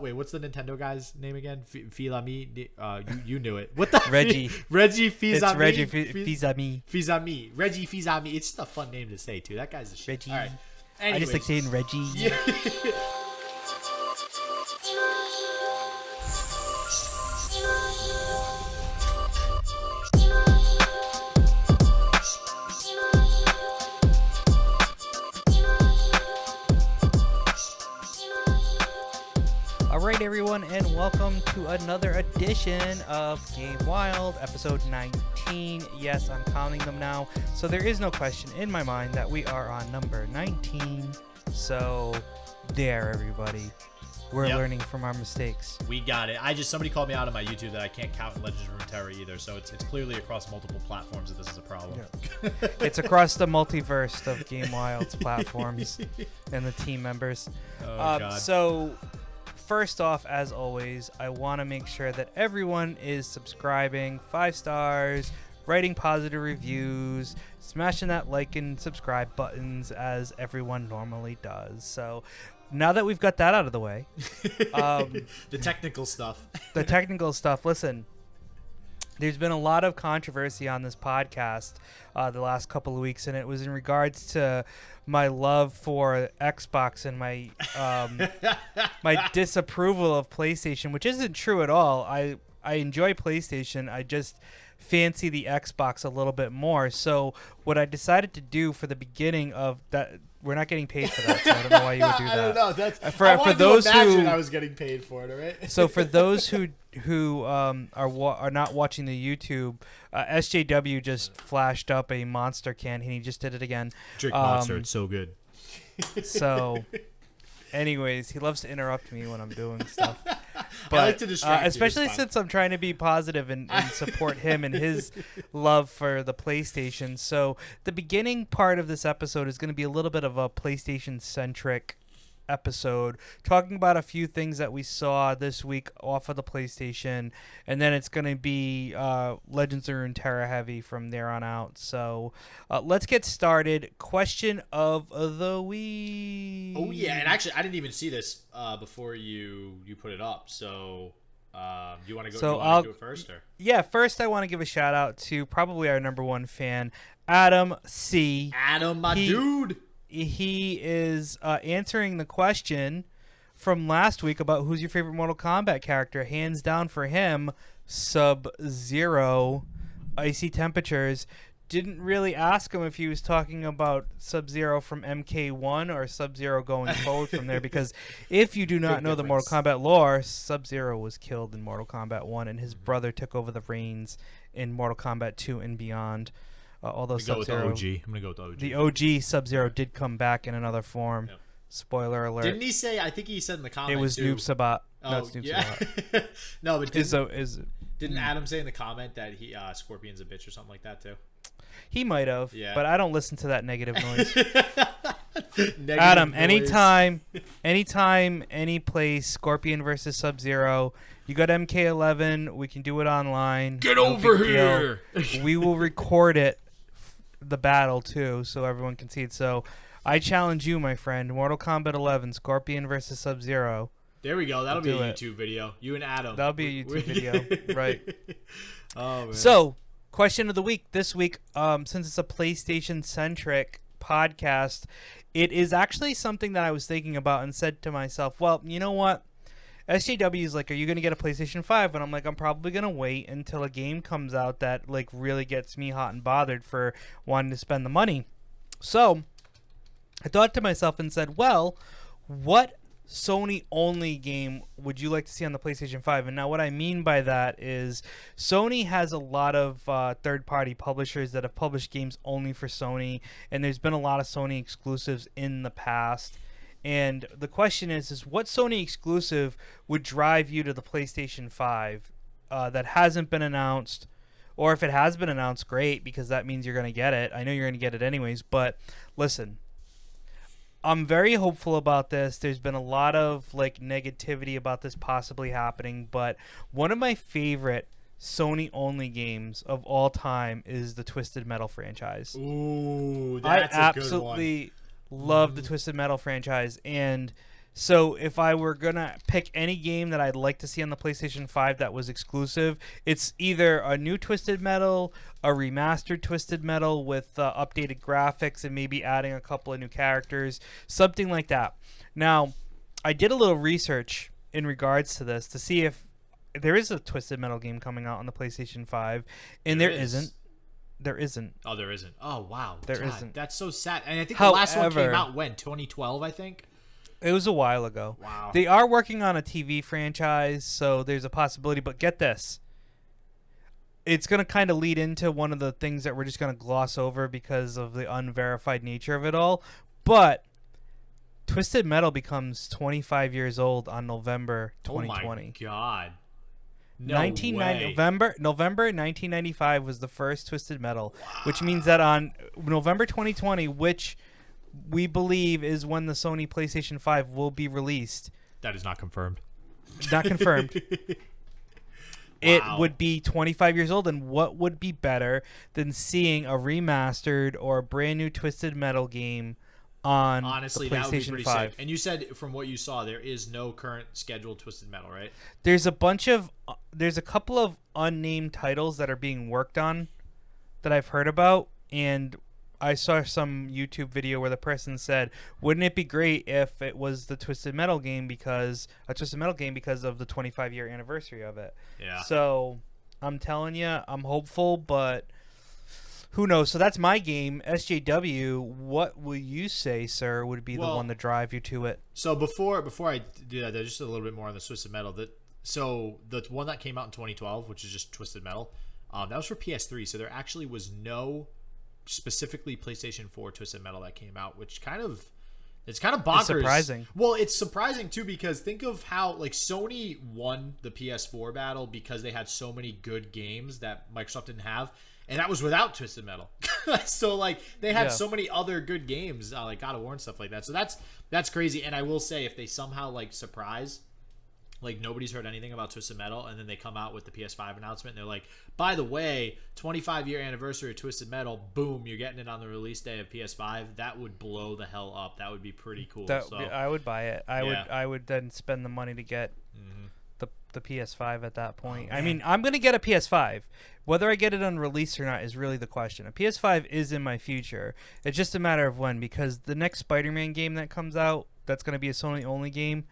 Wait, what's the Nintendo guy's name again? Filami? You knew it. What the? Reggie. Reggie Fils-Aimé. It's Reggie Fils-Aimé. Fils-Aimé. Reggie Fils-Aimé. It's just a fun name to say, too. That guy's a shit. Reggie. All right. I just like saying Reggie. Yeah. Alright everyone, and welcome to another edition of Game Wild, episode 19. Yes, I'm counting them now, so there is no question in my mind that we are on number 19. So, there everybody. We're learning from our mistakes. We got it. Somebody called me out on my YouTube that I can't count Legends of Runeterra either, so it's clearly across multiple platforms that this is a problem. Yeah. It's across the multiverse of Game Wild's platforms and the team members. Oh, God. So, first off, as always, I want to make sure that everyone is subscribing, 5 stars, writing positive reviews, smashing that like and subscribe buttons as everyone normally does. So now that we've got that out of the way, the technical stuff. Listen, there's been a lot of controversy on this podcast the last couple of weeks, and it was in regards to my love for Xbox and my my disapproval of PlayStation, which isn't true at all. I enjoy PlayStation. I just fancy the Xbox a little bit more. So what I decided to do for the beginning of that, we're not getting paid for that, so I don't know why you would do that. I don't know. That's for those who I was getting paid for it, all right? So for those who are not watching the YouTube, SJW just flashed up a Monster can, and he just did it again. Drink Monster, it's so good. So, anyways, he loves to interrupt me when I'm doing stuff. But I like to distract you, especially since I'm trying to be positive and support him and his love for the PlayStation. So the beginning part of this episode is going to be a little bit of a PlayStation-centric episode, talking about a few things that we saw this week off of the PlayStation, and then it's going to be Legends of Runeterra heavy from there on out. So let's get started. Question of the week. Oh yeah, and actually I didn't even see this before you put it up. So you want to go? So I'll do it first, or? Yeah, first I want to give a shout out to probably our number one fan, Adam C. Adam, my dude. He is answering the question from last week about who's your favorite Mortal Kombat character. Hands down for him, Sub-Zero. Icy Temperatures. Didn't really ask him if he was talking about Sub-Zero from MK1 or Sub-Zero going forward from there, because if you do not know the Mortal Kombat lore, Sub-Zero was killed in Mortal Kombat 1, and his brother took over the reins in Mortal Kombat 2 and beyond. Although Sub-Zero, I'm gonna go with the OG. The OG Sub-Zero did come back in another form. Yep. Spoiler alert. Didn't he say? I think he said in the comments. It was Noob Sabat. Oh, Noob yeah. Sabat. No, but didn't Hmm. Adam say in the comment that he Scorpion's a bitch or something like that too? He might have. Yeah. But I don't listen to that negative noise. Negative Adam, noise. anytime, any place, Scorpion versus Sub-Zero. You got MK11. We can do it online. Get over here. We will record it, the battle too, so everyone can see it. So I challenge you, my friend. Mortal Kombat 11, Scorpion versus Sub-Zero. There we go. That'll be a YouTube video. You and Adam. That'll be a YouTube video, right? Oh man. So, question of the week this week. Since it's a PlayStation-centric podcast, it is actually something that I was thinking about and said to myself, well, you know what? SJW is like, are you going to get a PlayStation 5? And I'm like, I'm probably going to wait until a game comes out that like really gets me hot and bothered for wanting to spend the money. So I thought to myself and said, well, what Sony-only game would you like to see on the PlayStation 5? And now what I mean by that is Sony has a lot of third-party publishers that have published games only for Sony, and there's been a lot of Sony exclusives in the past. And the question is what Sony exclusive would drive you to the PlayStation 5 that hasn't been announced? Or if it has been announced, great, because that means you're going to get it. I know you're going to get it anyways, but listen, I'm very hopeful about this. There's been a lot of like negativity about this possibly happening, but one of my favorite Sony-only games of all time is the Twisted Metal franchise. Ooh, that's I absolutely love the Twisted Metal franchise, and So if I were gonna pick any game that I'd like to see on the PlayStation 5 that was exclusive, it's either a new Twisted Metal, a remastered Twisted Metal with updated graphics and maybe adding a couple of new characters, something like that. Now, I did a little research in regards to this to see if there is a Twisted Metal game coming out on the PlayStation 5, and there isn't. There isn't. Oh, there isn't. Oh, wow. There isn't. That's so sad. And I think the last one came out when? 2012, I think? It was a while ago. Wow. They are working on a TV franchise, so there's a possibility. But get this. It's going to kind of lead into one of the things that we're just going to gloss over because of the unverified nature of it all. But Twisted Metal becomes 25 years old on November 2020. Oh, my God. No way. November 1995 was the first Twisted Metal, which means that on November 2020, which we believe is when the Sony PlayStation 5 will be released. That is not confirmed. Not confirmed. It would be 25 years old, and what would be better than seeing a remastered or a brand new Twisted Metal game on Honestly, the PlayStation that would be pretty 5. sick. And you said from what you saw, there is no current scheduled Twisted Metal, right? There's a couple of unnamed titles that are being worked on that I've heard about, and I saw some YouTube video where the person said, "Wouldn't it be great if it was the Twisted Metal game because of the 25-year anniversary of it?" Yeah. So I'm telling you, I'm hopeful, but who knows? So that's my game, SJW. What will you say, sir, would be the one to drive you to it? So before I do that, just a little bit more on the Twisted Metal. So the one that came out in 2012, which is just Twisted Metal, that was for PS3. So there actually was no specifically PlayStation 4 Twisted Metal that came out, which it's kind of bonkers. It's surprising. Well, it's surprising too because think of how like Sony won the PS4 battle because they had so many good games that Microsoft didn't have, and that was without Twisted Metal. So like they had so many other good games like God of War and stuff like that. So that's crazy. And I will say if they somehow like surprise, like nobody's heard anything about Twisted Metal, and then they come out with the PS5 announcement, and they're like, by the way, 25-year anniversary of Twisted Metal, boom, you're getting it on the release day of PS5. That would blow the hell up. That would be pretty cool. I would buy it. I would then spend the money to get the PS5 at that point. I mean, I'm going to get a PS5. Whether I get it on release or not is really the question. A PS5 is in my future. It's just a matter of when, because the next Spider-Man game that comes out, that's going to be a Sony-only game,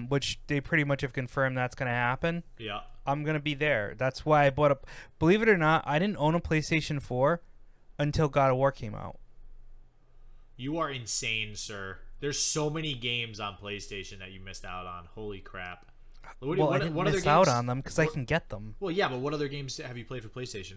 which they pretty much have confirmed that's going to happen. Yeah. I'm going to be there. That's why I bought believe it or not, I didn't own a PlayStation 4 until God of War came out. You are insane, sir. There's so many games on PlayStation that you missed out on. Holy crap. I didn't miss out on them because I can get them. Well, yeah, but what other games have you played for PlayStation?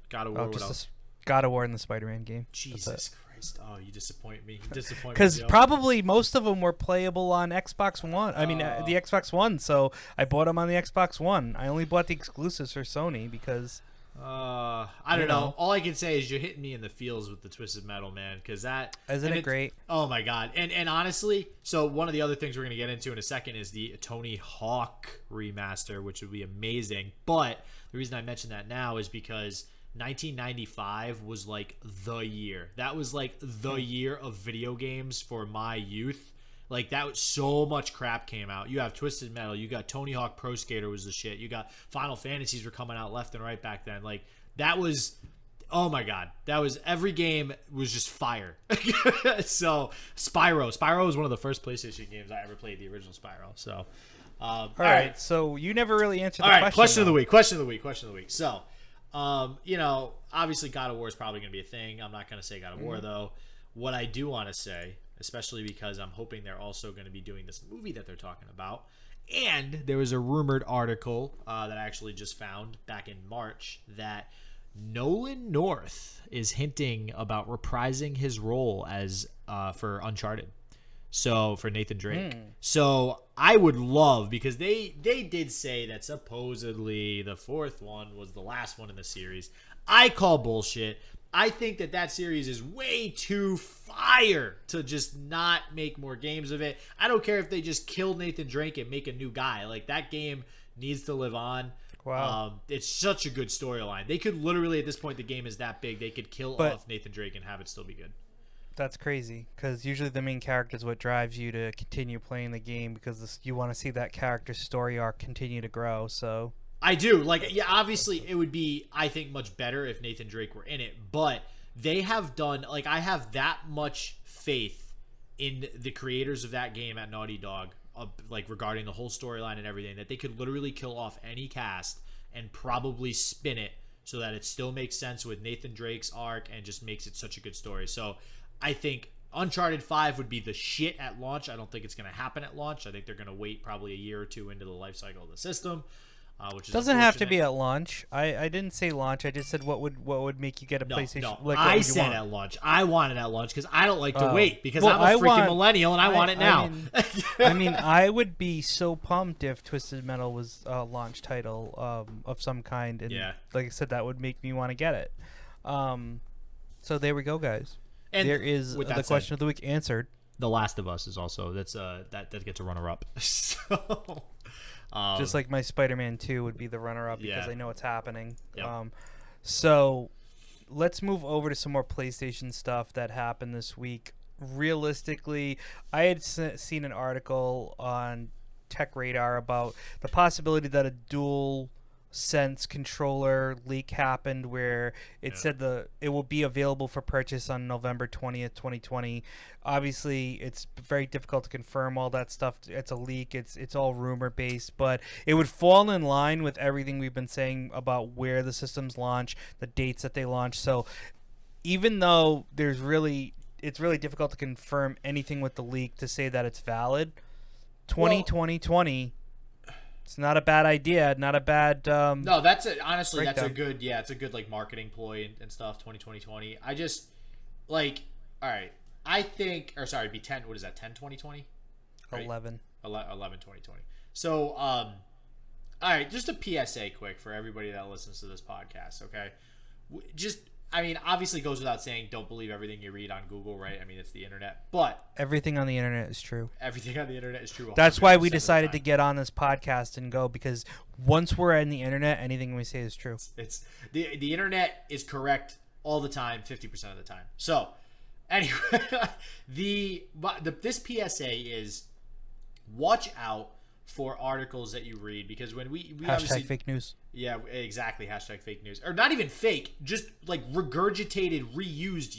God of War, what else? God of War and the Spider-Man game. Jesus Christ. Oh, you disappoint me. Because probably most of them were playable on Xbox One. I mean, the Xbox One, so I bought them on the Xbox One. I only bought the exclusives for Sony because... I don't know. All I can say is you're hitting me in the feels with the Twisted Metal, man, because that... Isn't it great? Oh, my God. And honestly, so one of the other things we're going to get into in a second is the Tony Hawk remaster, which would be amazing. But the reason I mention that now is because 1995 was like the year. That was like the year of video games for my youth. Like, that was so much crap came out. You have Twisted Metal. You got Tony Hawk Pro Skater was the shit. You got Final Fantasies were coming out left and right back then. Like, that was... Oh, my God. That was... Every game was just fire. So, Spyro was one of the first PlayStation games I ever played, the original Spyro. So, all right. So, you never really answered the question. All right, question of the week. So, obviously God of War is probably going to be a thing. I'm not going to say God of War, though. What I do want to say... especially because I'm hoping they're also going to be doing this movie that they're talking about. And there was a rumored article that I actually just found back in March that Nolan North is hinting about reprising his role as for Uncharted. So for Nathan Drake. So I would love, because they did say that supposedly the fourth one was the last one in the series. I call bullshit. I think that series is way too fire to just not make more games of it. I don't care if they just kill Nathan Drake and make a new guy. Like, that game needs to live on. Wow. It's such a good storyline. They could literally, at this point, the game is that big, they could kill off Nathan Drake and have it still be good. That's crazy, because usually the main character is what drives you to continue playing the game, because you want to see that character's story arc continue to grow. So I do. Like, yeah, obviously it would be, I think, much better if Nathan Drake were in it, but they have done, like, I have that much faith in the creators of that game at Naughty Dog, like, regarding the whole storyline and everything, that they could literally kill off any cast and probably spin it so that it still makes sense with Nathan Drake's arc and just makes it such a good story. So I think Uncharted 5 would be the shit at launch. I don't think it's going to happen at launch. I think they're going to wait probably a year or two into the life cycle of the system. Which is doesn't have to be at launch. I didn't say launch. I just said what would make you get a PlayStation. No, like, I said at launch. I want it at launch because I don't like to wait because well, I'm a freaking millennial and I want it now. I mean, I would be so pumped if Twisted Metal was a launch title of some kind, and like I said, that would make me want to get it. So there we go, guys. And there is the question of the week answered. The Last of Us is also that gets a runner up. So. Just like my Spider-Man 2 would be the runner-up because I know it's happening. Yep. So let's move over to some more PlayStation stuff that happened this week. Realistically, I had seen an article on Tech Radar about the possibility that a dual sense controller leak happened where it said it will be available for purchase on November 20th, 2020. Obviously, it's very difficult to confirm all that stuff. It's a leak. It's all rumor based, but it would fall in line with everything we've been saying about where the systems launch, the dates that they launch. So even though it's really difficult to confirm anything with the leak to say that it's valid, 2020. It's not a bad idea, not a bad. No, that's it. Honestly, breakdown. That's a good. Yeah, it's a good like marketing ploy and stuff. 2020. I just like. All right, I think, or sorry, it'd be 10. What is that? 10 2020. Right? 11 2020. So, all right, just a PSA, quick for everybody that listens to this podcast. Okay, I mean, obviously goes without saying, don't believe everything you read on Google, right? I mean, it's the internet. But everything on the internet is true. Everything on the internet is true. That's why we decided to get on this podcast and go, because once we're in the internet, anything we say is true. It's the internet is correct all the time, 50% of the time. So, anyway, this PSA is watch out for articles that you read, because when we obviously fake news. Yeah, exactly. #fake news. Or not even fake, just like regurgitated, reused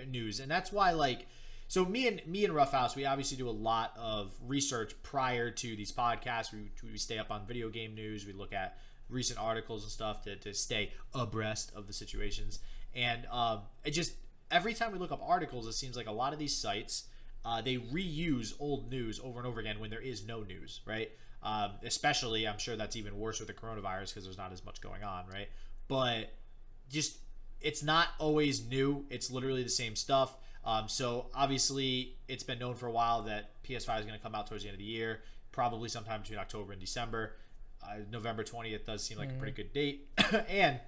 news. And that's why, like, so me and Ruffhouse, we obviously do a lot of research prior to these podcasts. We stay up on video game news. We look at recent articles and stuff to stay abreast of the situations. And it just, every time we look up articles, it seems like a lot of these sites, they reuse old news over and over again when there is no news, right? Especially, I'm sure that's even worse with the coronavirus because there's not as much going on, right? But just, it's not always new. It's literally the same stuff. So obviously, it's been known for a while that PS5 is going to come out towards the end of the year, probably sometime between October and December. November 20th does seem like a pretty good date. And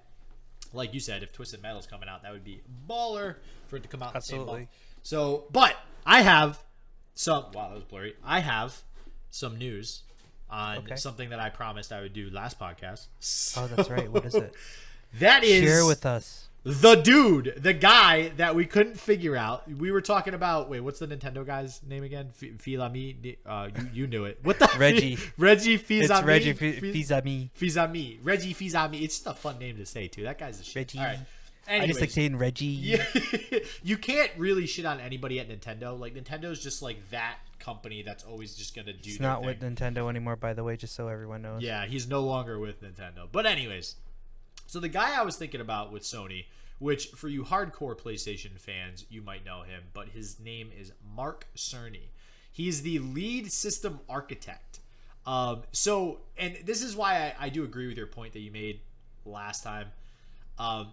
like you said, if Twisted Metal's coming out, that would be baller for it to come out. Absolutely. The same month. So, but I have some. Wow, that was blurry. I have some news on something that I promised I would do last podcast. Oh, that's right. What is it? That is, share with us. The dude, the guy that we couldn't figure out. We were talking about. Wait, what's the Nintendo guy's name again? Filami. You knew it. What the Reggie? Reggie Fils-Aimé. It's Reggie Fils-Aimé. Fils-Aimé. Reggie Fils-Aimé. It's just a fun name to say too. That guy's a shit. Reggie. All right. Anyways, I just like saying Reggie. Yeah, you can't really shit on anybody at Nintendo. Like, Nintendo's just like that company that's always just gonna do. He's not with Nintendo anymore, by the way, just so everyone knows. Yeah, he's no longer with Nintendo. But anyways, so the guy I was thinking about with Sony, which for you hardcore PlayStation fans, you might know him, but his name is Mark Cerny. He's the lead system architect. So, and this is why I do agree with your point that you made last time.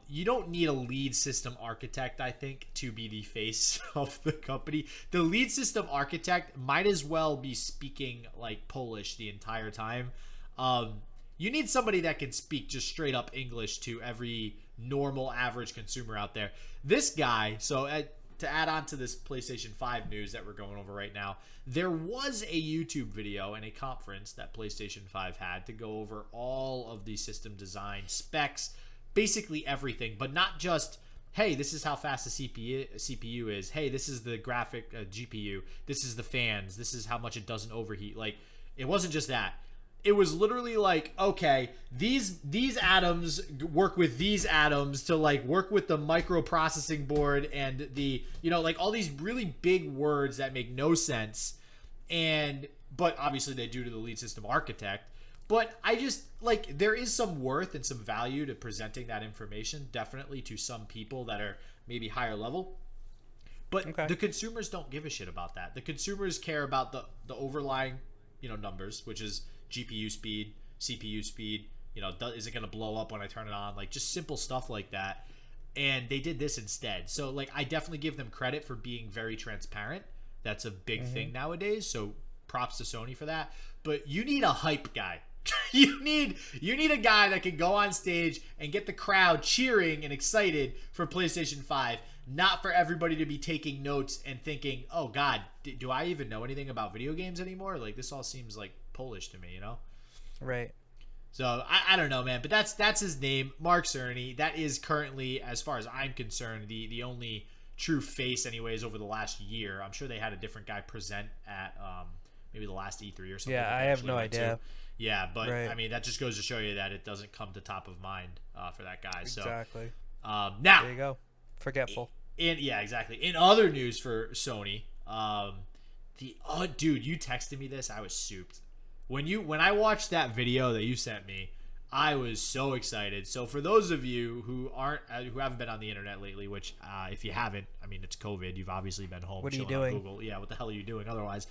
You don't need a lead system architect, I think, to be the face of the company. The lead system architect might as well be speaking like Polish the entire time. You need somebody that can speak just straight up English to every normal average consumer out there. This guy, so to add on to this PlayStation 5 news that we're going over right now, there was a YouTube video and a conference that PlayStation 5 had to go over all of the system design specs, basically everything, but not just hey, this is how fast the CPU is. Hey, this is the graphic GPU. This is the fans. This is how much it doesn't overheat. Like, it wasn't just that. It was literally like, okay, these atoms work with these atoms to like work with the microprocessing board and the, you know, like all these really big words that make no sense. But obviously they do to the lead system architect. But I just, like, there is some worth and some value to presenting that information, definitely to some people that are maybe higher level. But the consumers don't give a shit about that. The consumers care about the overlying, you know, numbers, which is GPU speed, CPU speed, you know, is it going to blow up when I turn it on? Like, just simple stuff like that. And they did this instead. So, like, I definitely give them credit for being very transparent. That's a big thing nowadays. So, props to Sony for that. But you need a hype guy. you need a guy that can go on stage and get the crowd cheering and excited for PlayStation 5, not for everybody to be taking notes and thinking, oh God, do I even know anything about video games anymore? Like, this all seems like Polish to me, you know? Right. So I don't know, man, but that's his name, Mark Cerny. That is currently, as far as I'm concerned, the only true face, anyways, over the last year. I'm sure they had a different guy present at maybe the last E3 or something. Yeah, I have no idea. Yeah, but right. I mean, that just goes to show you that it doesn't come to top of mind for that guy. Exactly. So now there you go. Forgetful. Yeah, exactly. In other news for Sony, dude, you texted me this. I was souped. When I watched that video that you sent me, I was so excited. So for those of you who haven't been on the internet lately, which if you haven't, I mean, it's COVID. You've obviously been home. What are you chilling doing? on Google. Yeah, what the hell are you doing otherwise?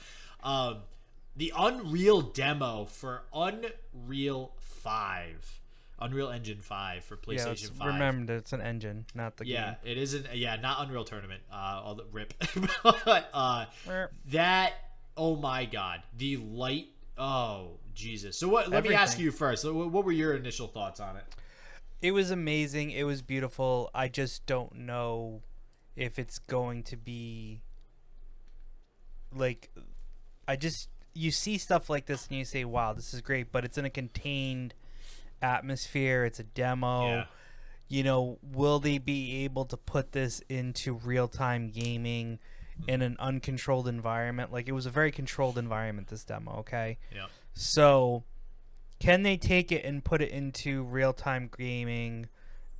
The Unreal demo for Unreal Engine 5 for PlayStation 5. Remember, it's an engine, not the game. Yeah, it isn't. Yeah, not Unreal Tournament. All the rip. But that. Oh my God, the light. Oh Jesus. So what? Let me ask you first. What were your initial thoughts on it? It was amazing. It was beautiful. I just don't know if it's going to be like. You see stuff like this and you say, wow, this is great, but it's in a contained atmosphere. It's a demo. Yeah. You know, will they be able to put this into real-time gaming in an uncontrolled environment? Like, it was a very controlled environment, this demo, okay? Yeah. So, can they take it and put it into real-time gaming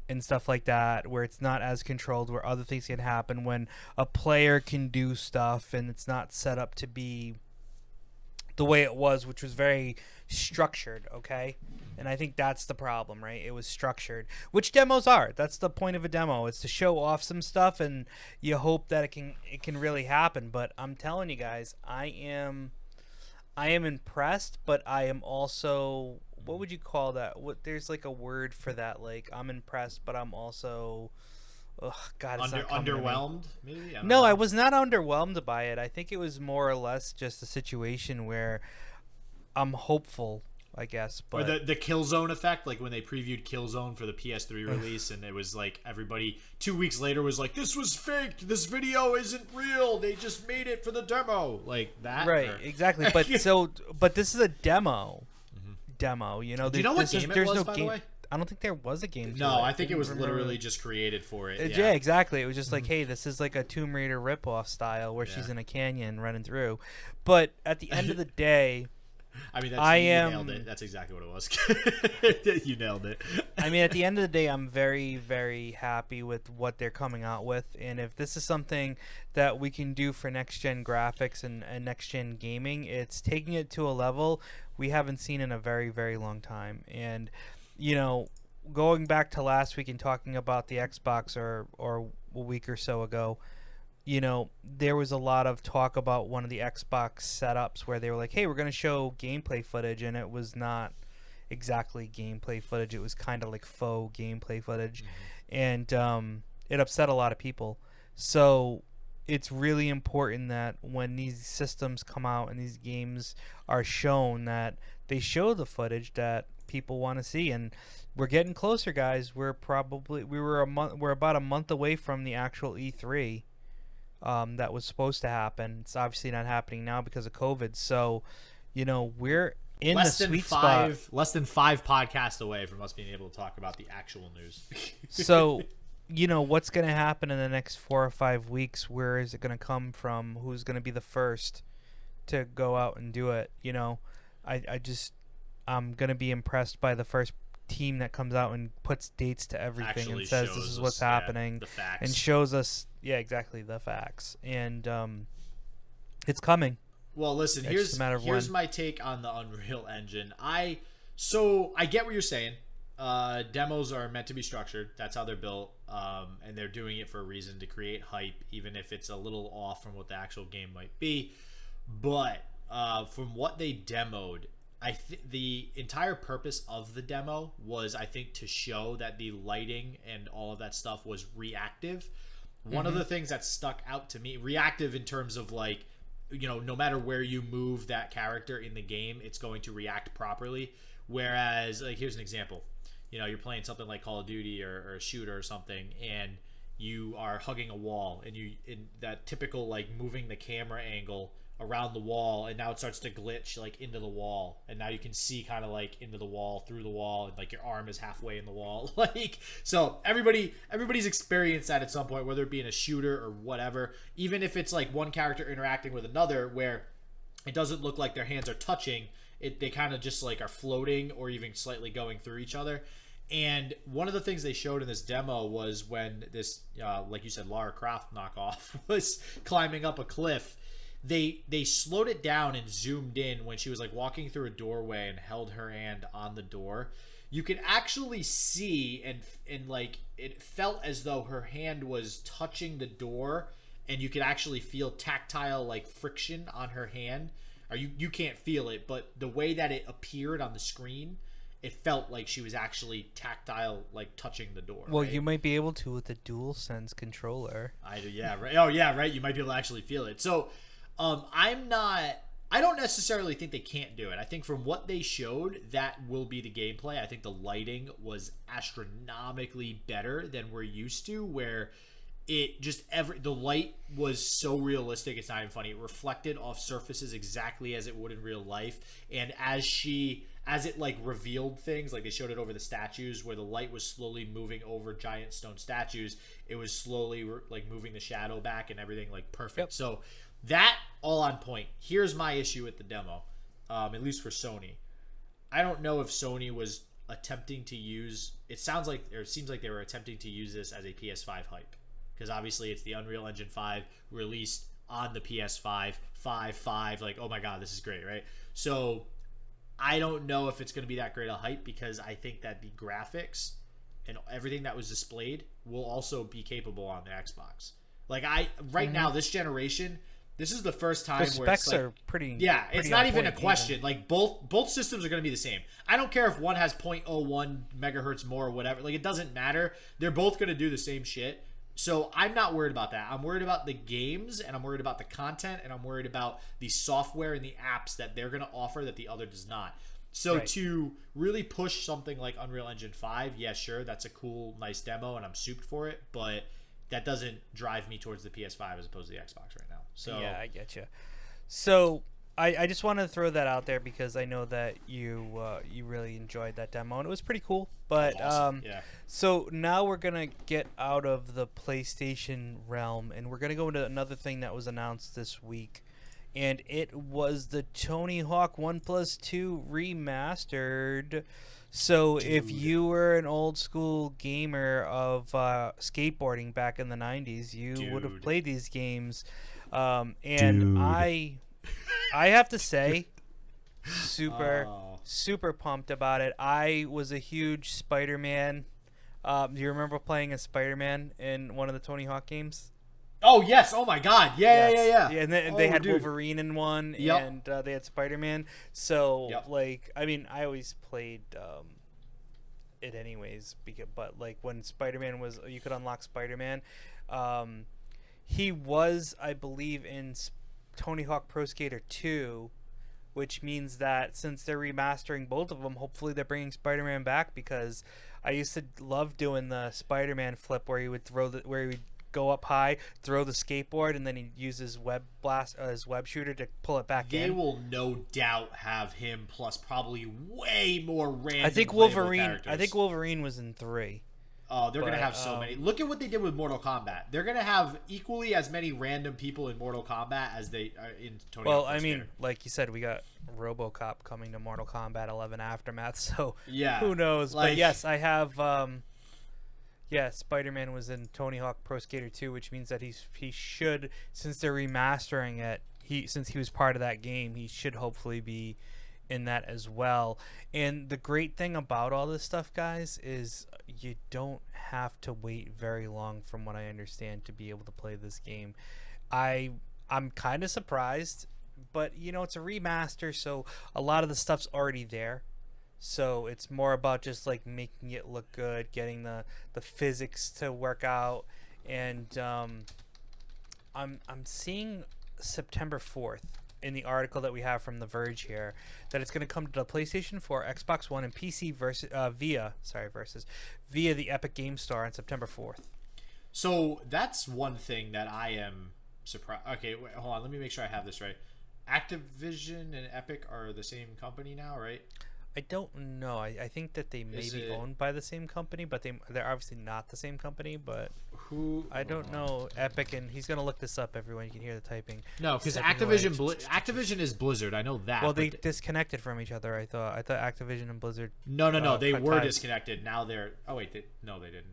and stuff like that, where it's not as controlled, where other things can happen, when a player can do stuff and it's not set up to be the way it was, which was very structured, okay? And I think that's the problem, right? It was structured, which demos are. That's the point of a demo. It's to show off some stuff, and you hope that it can really happen. But I'm telling you guys, I am impressed, but I am also, what would you call that? There's like a word for that. Like, I'm impressed, but I'm also, God, it's not underwhelmed. Maybe no, I was not underwhelmed by it. I think it was more or less just a situation where I'm hopeful, I guess. But or the Killzone effect, like when they previewed Killzone for the PS3 release, and it was like everybody 2 weeks later was like, "This was faked. This video isn't real. They just made it for the demo." Like that, right? Exactly. But but this is a demo. Demo, you know. Do you know what game it was, by the way? I don't think there was a game. No, I think it was literally just created for it. Yeah, exactly. It was just like, hey, this is like a Tomb Raider ripoff style where she's in a canyon running through. But at the end of the day, I mean, you nailed it. That's exactly what it was. You nailed it. I mean, at the end of the day, I'm very, very happy with what they're coming out with. And if this is something that we can do for next-gen graphics and next-gen gaming, it's taking it to a level we haven't seen in a very, very long time. And you know, going back to last week and talking about the Xbox or a week or so ago, you know, there was a lot of talk about one of the Xbox setups where they were like, hey, we're going to show gameplay footage, and it was not exactly gameplay footage. It was kind of like faux gameplay footage, and it upset a lot of people. So it's really important that when these systems come out and these games are shown, that they show the footage that people want to see. And we're getting closer, guys. We're about a month away from the actual E3 that was supposed to happen. It's obviously not happening now because of COVID. So, you know, we're in the sweet spot. Less than 5 podcasts away from us being able to talk about the actual news. So what's going to happen in the next 4 or 5 weeks? Where is it going to come from? Who's going to be the first to go out and do it? I'm going to be impressed by the first team that comes out and puts dates to everything Actually and says this is what's happening the facts. and shows us, exactly, the facts. And it's coming. Well, listen, here's my take on the Unreal Engine. I get what you're saying. Demos are meant to be structured. That's how they're built, and they're doing it for a reason, to create hype, even if it's a little off from what the actual game might be. But from what they demoed, the entire purpose of the demo was, I think, to show that the lighting and all of that stuff was reactive. One of the things that stuck out to me, reactive in terms of like, no matter where you move that character in the game, it's going to react properly. Whereas, like, here's an example. You're playing something like Call of Duty or a shooter or something, and you are hugging a wall, and in that typical, like, moving the camera angle around the wall, and now it starts to glitch, like, into the wall, and now you can see kind of like into the wall, through the wall, and like your arm is halfway in the wall. Like, so everybody's experienced that at some point, whether it be in a shooter or whatever, even if it's like one character interacting with another where it doesn't look like their hands are touching, they kind of just like are floating or even slightly going through each other. And one of the things they showed in this demo was when this, like you said, Lara Croft knockoff was climbing up a cliff. They slowed it down and zoomed in when she was like walking through a doorway and held her hand on the door. You could actually see and like it felt as though her hand was touching the door, and you could actually feel tactile like friction on her hand. Or you can't feel it, but the way that it appeared on the screen, it felt like she was actually tactile, like touching the door. Well, right? You might be able to with the DualSense controller. Yeah, right. Oh, yeah, right. You might be able to actually feel it. So, I don't necessarily think they can't do it. I think from what they showed, that will be the gameplay. I think the lighting was astronomically better than we're used to, where it just the light was so realistic, it's not even funny. It reflected off surfaces exactly as it would in real life, and as it like revealed things, like they showed it over the statues where the light was slowly moving over giant stone statues, it was slowly like moving the shadow back and everything, like perfect. Yep. So that all on point. Here's my issue with the demo, at least for Sony. I don't know if Sony was attempting to use, it seems like they were attempting to use this as a PS5 hype. Because obviously it's the Unreal Engine 5 released on the PS5, 5, like, oh my god, this is great, right? So I don't know if it's going to be that great a hype, because I think that the graphics and everything that was displayed will also be capable on the Xbox. Like, now, this generation, this is the first time the where specs it's like, are pretty. Yeah, pretty it's not even a question. Like, both systems are going to be the same. I don't care if one has 0.01 megahertz more or whatever. Like, it doesn't matter. They're both going to do the same shit. So I'm not worried about that. I'm worried about the games, and I'm worried about the content, and I'm worried about the software and the apps that they're going to offer that the other does not. So right. To really push something like Unreal Engine 5, yeah, sure, that's a cool, nice demo, and I'm souped for it, but that doesn't drive me towards the PS5 as opposed to the Xbox right now. So yeah, I get you. So I just wanted to throw that out there because I know that you really enjoyed that demo, and it was pretty cool. But awesome. Yeah. So now we're gonna get out of the PlayStation realm, and we're gonna go into another thing that was announced this week, and it was the Tony Hawk 1+2 remastered. So if you were an old school gamer of skateboarding back in the 90s, you would have played these games. And I have to say, super pumped about it. I was a huge Spider-Man. Do you remember playing as Spider-Man in one of the Tony Hawk games? Oh, yes. Oh, my God. Yeah. And they had Wolverine in one, and they had Spider-Man. So, I mean, I always played it anyways. But, like, when Spider-Man was, you could unlock Spider-Man. He was, I believe, in Tony Hawk Pro Skater 2, which means that since they're remastering both of them, hopefully they're bringing Spider-Man back, because I used to love doing the Spider-Man flip where he would go up high, throw the skateboard, and then he'd use his web shooter to pull it back in. They will no doubt have him plus probably way more random. I think Wolverine was in 3. Oh, they're going to have so many. Look at what they did with Mortal Kombat. They're going to have equally as many random people in Mortal Kombat as they are in Tony Hawk Pro Well, I mean, Skater. like you said, we got RoboCop coming to Mortal Kombat 11 Aftermath, so Yeah, who knows? like- But yes, I have. Yeah, Spider-Man was in Tony Hawk Pro Skater 2, which means that he should, since they're remastering it, since he was part of that game, he should hopefully be in that as well. And the great thing about all this stuff, guys, is you don't have to wait very long, from what I understand, to be able to play this game. I'm kind of surprised, but it's a remaster, so a lot of the stuff's already there. So it's more about just like making it look good, getting the physics to work out, and I'm seeing September 4th in the article that we have from The Verge here that it's going to come to the PlayStation 4, Xbox One, and PC via the Epic Game Store on September 4th. So that's one thing that I am surprised. Okay, wait, hold on. Let me make sure I have this right. Activision and Epic are the same company now, right? I don't know. I think that they may be owned by the same company, but they're obviously not the same company. But who? I don't know. Epic, and he's gonna look this up. Everyone, you can hear the typing. No, because Activision is Blizzard. I know that. Well, they disconnected from each other. I thought Activision and Blizzard. No. They were disconnected. Now they're. Oh wait, they didn't.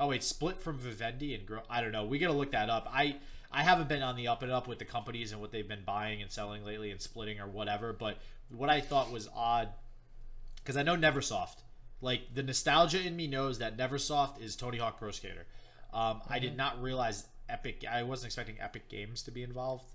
Oh wait, split from Vivendi and Grow. I don't know. We gotta look that up. I haven't been on the up and up with the companies and what they've been buying and selling lately and splitting or whatever. But what I thought was odd, because I know Neversoft, like the nostalgia in me knows that Neversoft is Tony Hawk Pro Skater. I did not realize Epic. I wasn't expecting Epic Games to be involved.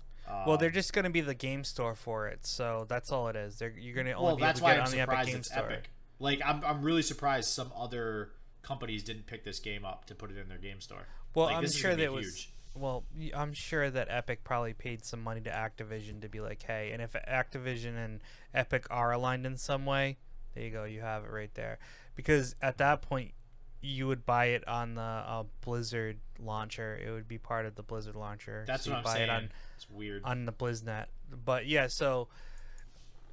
Well, they're just going to be the game store for it, so that's all it is. You're going to only be able to get it on the Epic Game Store. Epic. Like I'm really surprised some other companies didn't pick this game up to put it in their game store. Well, like, I'm sure that was. Huge. Well, I'm sure that Epic probably paid some money to Activision to be like, hey, and if Activision and Epic are aligned in some way, there you go, you have it right there. Because at that point, you would buy it on the Blizzard launcher. It would be part of the Blizzard launcher. That's so what I'm saying. It's weird. On the BlizzNet. But yeah, so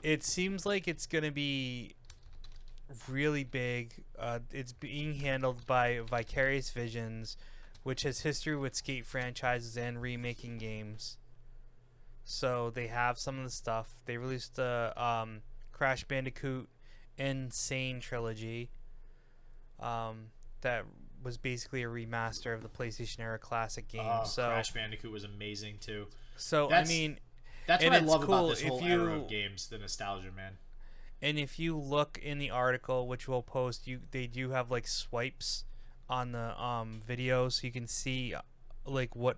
it seems like it's going to be really big. It's being handled by Vicarious Visions, which has history with skate franchises and remaking games. So they have some of the stuff. They released the Crash Bandicoot Insane trilogy. That was basically a remaster of the PlayStation era classic game. So Crash Bandicoot was amazing too. So that's what I love cool about this whole era of games, the nostalgia, man. And if you look in the article, which we'll post, they do have like swipes on the video, so you can see like what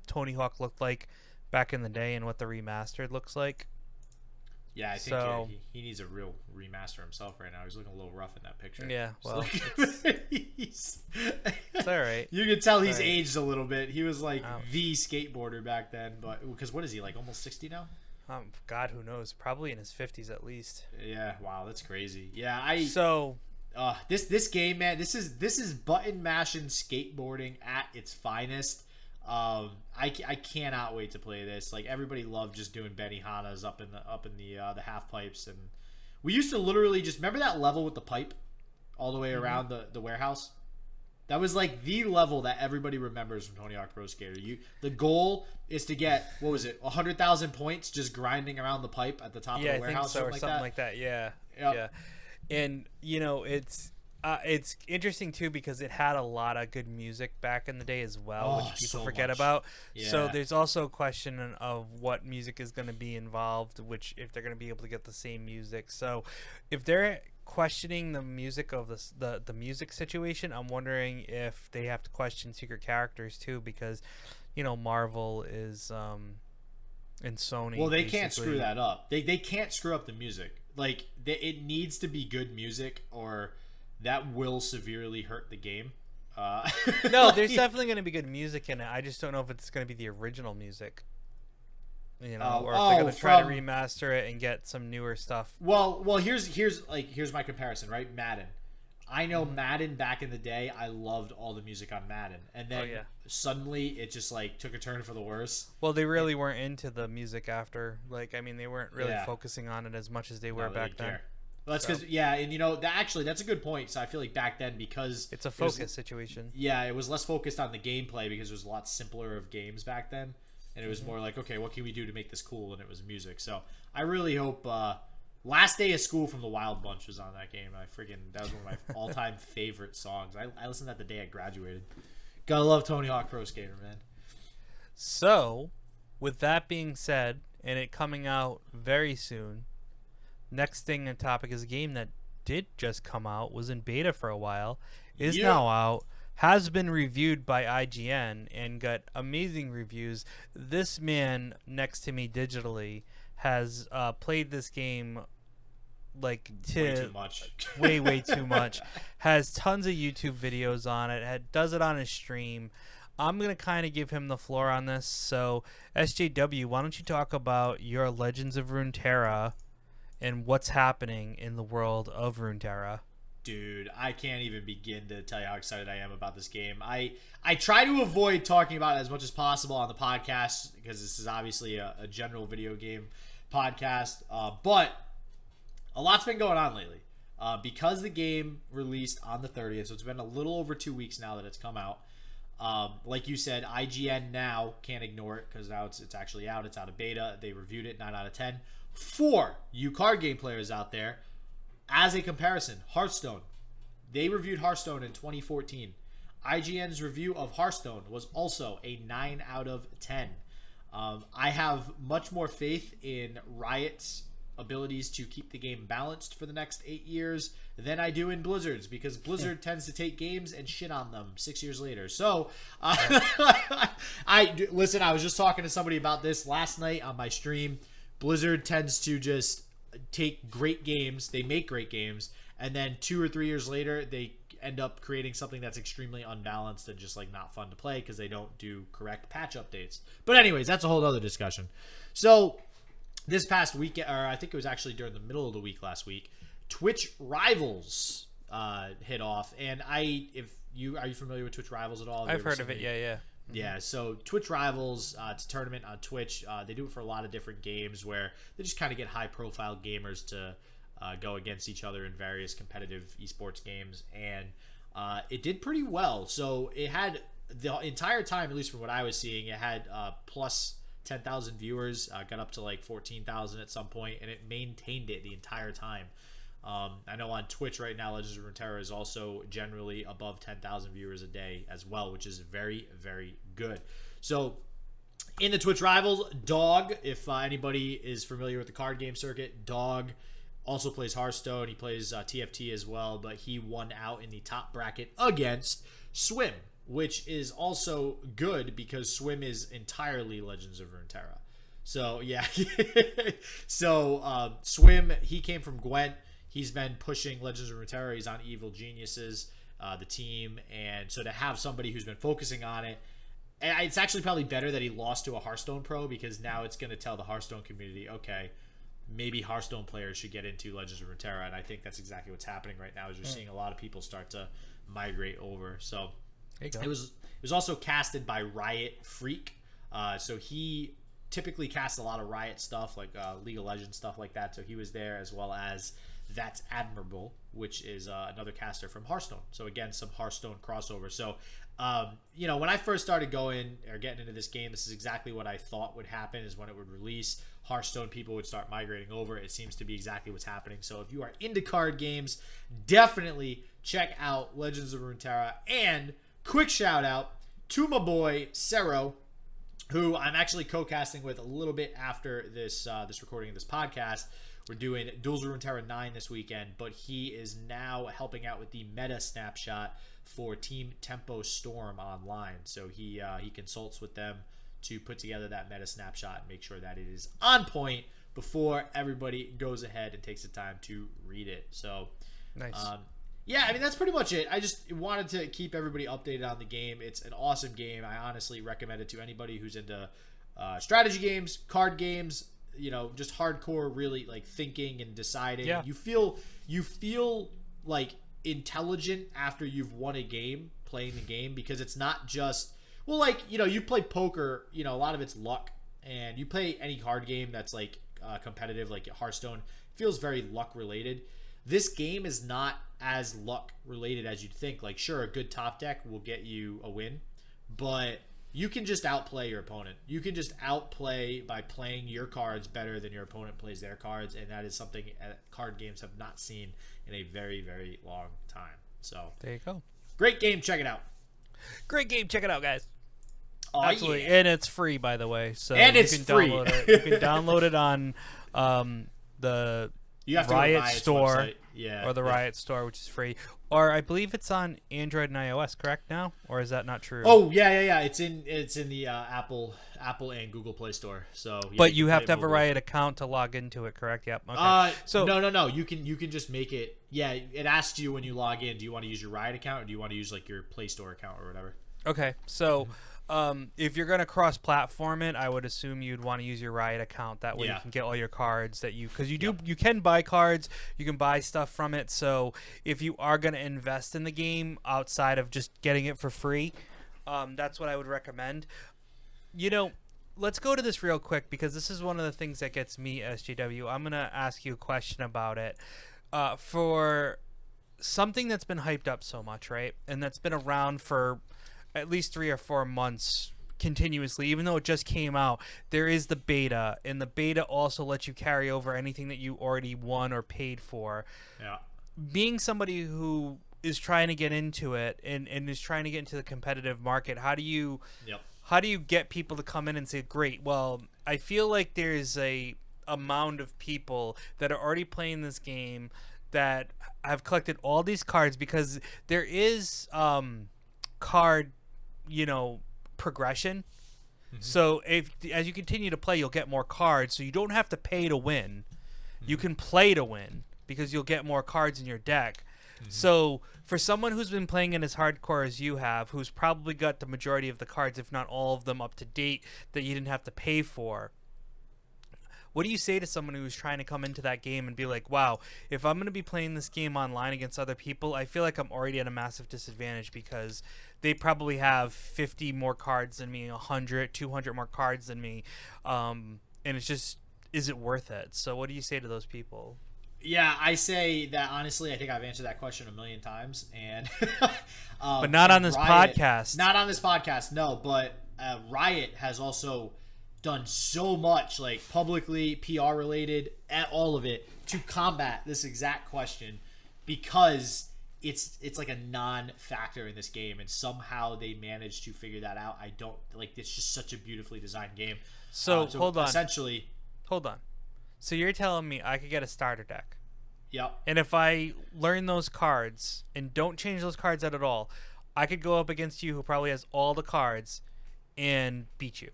Tony Hawk looked like back in the day and what the remastered looks like. Yeah, I think he needs a real remaster himself right now. He's looking a little rough in that picture. Yeah, well, it's all right. You can tell he's aged a little bit. He was like the skateboarder back then, but because what is he, like almost 60 now? God, who knows? Probably in his 50s at least. Yeah, wow, that's crazy. Yeah, this game, man, this is button mashing skateboarding at its finest. I cannot wait to play this. Like everybody loved just doing Benihanas up in the half pipes, and we used to literally just remember that level with the pipe all the way around the warehouse. That was like the level that everybody remembers from Tony Hawk Pro Skater. The goal is to get 100,000 points just grinding around the pipe at the top of the warehouse, or something like that. Yeah, yep. Yeah, and it's interesting too because it had a lot of good music back in the day as well, which people forget about. Yeah. So there's also a question of what music is going to be involved, which if they're going to be able to get the same music. So if they're questioning the music of the music situation, I'm wondering if they have to question secret characters too, because Marvel is and Sony. Well, they can't screw that up. They can't screw up the music. Like it needs to be good music, or that will severely hurt the game. No, there's definitely going to be good music in it. I just don't know if it's going to be the original music. Or if they're going to try to remaster it and get some newer stuff. Well, here's my comparison, right? Madden. I know Madden back in the day, I loved all the music on Madden. And then suddenly it just like took a turn for the worse. Well, they really weren't into the music after. Like, I mean, they weren't really focusing on it as much as they were back then. Well, that's because and that's a good point. So I feel like back then, because it's a focus situation. Yeah, it was less focused on the gameplay because it was a lot simpler of games back then, and it was more like, okay, what can we do to make this cool? And it was music. So I really hope Last Day of School from the Wild Bunch was on that game. That was one of my all-time favorite songs. I listened to that the day I graduated. Gotta love Tony Hawk Pro Skater, man. So, with that being said, and it coming out very soon, next thing on topic is a game that did just come out, was in beta for a while, is now out, has been reviewed by IGN, and got amazing reviews. This man next to me digitally has played this game way too much. way too much. Has tons of YouTube videos on it. Does it on his stream. I'm going to kind of give him the floor on this. So, SJW, why don't you talk about your Legends of Runeterra and what's happening in the world of Runeterra? Dude, I can't even begin to tell you how excited I am about this game. I try to avoid talking about it as much as possible on the podcast because this is obviously a general video game podcast. But a lot's been going on lately. Because the game released on the 30th, so it's been a little over 2 weeks now that it's come out. Like you said, IGN now can't ignore it because now it's actually out. It's out of beta. They reviewed it 9 out of 10. For you card game players out there, as a comparison, Hearthstone. They reviewed Hearthstone in 2014. IGN's review of Hearthstone was also a 9 out of 10. I have much more faith in Riot's abilities to keep the game balanced for the next 8 years than I do in Blizzard's, because Blizzard tends to take games and shit on them 6 years later. So, listen, I was just talking to somebody about this last night on my stream. Blizzard tends to just take great games, they make great games, and then 2 or 3 years later, they end up creating something that's extremely unbalanced and just like not fun to play because they don't do correct patch updates. But anyways, that's a whole other discussion. So, this past week, or I think it was actually during the middle of the week last week, Twitch Rivals hit off. And are you familiar with Twitch Rivals at all? I've heard of it. Yeah. Yeah, so Twitch Rivals, it's a tournament on Twitch. They do it for a lot of different games where they just kind of get high-profile gamers to go against each other in various competitive esports games. And it did pretty well. So it had, the entire time, at least from what I was seeing, it had plus 10,000 viewers, got up to like 14,000 at some point, and it maintained it the entire time. I know on Twitch right now, Legends of Runeterra is also generally above 10,000 viewers a day as well, which is very, very good. So in the Twitch Rivals, Dog, if anybody is familiar with the card game circuit, Dog also plays Hearthstone. He plays TFT as well, but he won out in the top bracket against Swim, which is also good because Swim is entirely Legends of Runeterra. So, yeah. So, Swim, he came from Gwent. He's been pushing Legends of Runeterra. He's on Evil Geniuses, the team. And so to have somebody who's been focusing on it, and it's actually probably better that he lost to a Hearthstone pro, because now it's going to tell the Hearthstone community, okay, maybe Hearthstone players should get into Legends of Runeterra. And I think that's exactly what's happening right now, is you're seeing a lot of people start to migrate over. So it was also casted by Riot Freak. So he typically casts a lot of Riot stuff, like League of Legends stuff like that. So he was there, as well as That's Admirable, which is another caster from Hearthstone. So again, some Hearthstone crossover. So when I first started getting into this game, this is exactly what I thought would happen, is when it would release, Hearthstone people would start migrating over. It seems to be exactly what's happening. So if you are into card games, definitely check out Legends of Runeterra. And quick shout out to my boy Cero, who I'm actually co-casting with a little bit after this recording of this podcast. We're doing Duels of Runeterra 9 this weekend, but he is now helping out with the meta snapshot for Team Tempo Storm online. So he consults with them to put together that meta snapshot and make sure that it is on point before everybody goes ahead and takes the time to read it. So, nice. Yeah, I mean, that's pretty much it. I just wanted to keep everybody updated on the game. It's an awesome game. I honestly recommend it to anybody who's into strategy games, card games, just hardcore, really like thinking and deciding. Yeah. You feel like intelligent after you've won a game playing the game, because it's not just, well, like, you play poker, a lot of it's luck, and you play any card game that's like competitive, like Hearthstone, feels very luck related. this game is not as luck related as you'd think. Like, sure, a good top deck will get you a win, but you can just outplay your opponent. You can just outplay by playing your cards better than your opponent plays their cards, and that is something card games have not seen in a very, very long time. So there you go. Great game. Check it out. Great game. Check it out, guys. Oh, absolutely, yeah. And it's free, by the way. So and it's free. You can download it on the Riot Store, or the Riot Store, which is free. Or I believe it's on Android and iOS. Correct now, or is that not true? Oh yeah. It's in the Apple and Google Play Store. So, yeah, but you have to have a Riot account to log into it. Correct? Yep. Okay. So no. You can just make it. Yeah, it asks you when you log in. Do you want to use your Riot account, or do you want to use like your Play Store account or whatever? Okay. So. If you're gonna cross-platform it, I would assume you'd want to use your Riot account. That way you can get all your cards because you can buy cards, you can buy stuff from it. So if you are gonna invest in the game outside of just getting it for free, that's what I would recommend. Let's go to this real quick because this is one of the things that gets me, SJW. I'm gonna ask you a question about it. For something that's been hyped up so much, right, and that's been around for at least 3 or 4 months continuously, even though it just came out, there is the beta, and the beta also lets you carry over anything that you already won or paid for. Yeah. Being somebody who is trying to get into it and is trying to get into the competitive market, how do you get people to come in and say, great, well, I feel like there's a amount of people that are already playing this game that have collected all these cards, because there is card progression. So as you continue to play, you'll get more cards, so you don't have to pay to win. You can play to win because you'll get more cards in your deck. So for someone who's been playing it as hardcore as you have, who's probably got the majority of the cards, if not all of them, up to date that you didn't have to pay for, what do you say to someone who's trying to come into that game and be like, wow, if I'm going to be playing this game online against other people, I feel like I'm already at a massive disadvantage because they probably have 50 more cards than me, 100, 200 more cards than me. And it's just, is it worth it? So what do you say to those people? Yeah, I say that honestly, I think I've answered that question a million times. And but not on this podcast. Not on this podcast, no. But Riot has also done so much, like publicly, PR related, all of it, to combat this exact question, because it's like a non-factor in this game, and somehow they managed to figure that out. I don't like. It's just such a beautifully designed game. So hold on. Essentially, hold on. So you're telling me I could get a starter deck? Yep. And if I learn those cards and don't change those cards out at all, I could go up against you, who probably has all the cards, and beat you.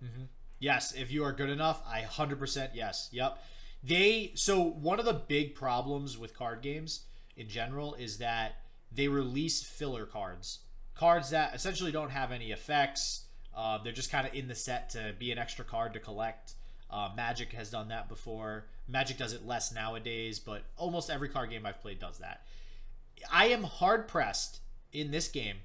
Yes, if you are good enough, 100% yes. Yep. So one of the big problems with card games in general is that they release filler cards that essentially don't have any effects. They're just kind of in the set to be an extra card to collect. Magic has done that before. Magic does it less nowadays, but almost every card game I've played does that. I am hard pressed in this game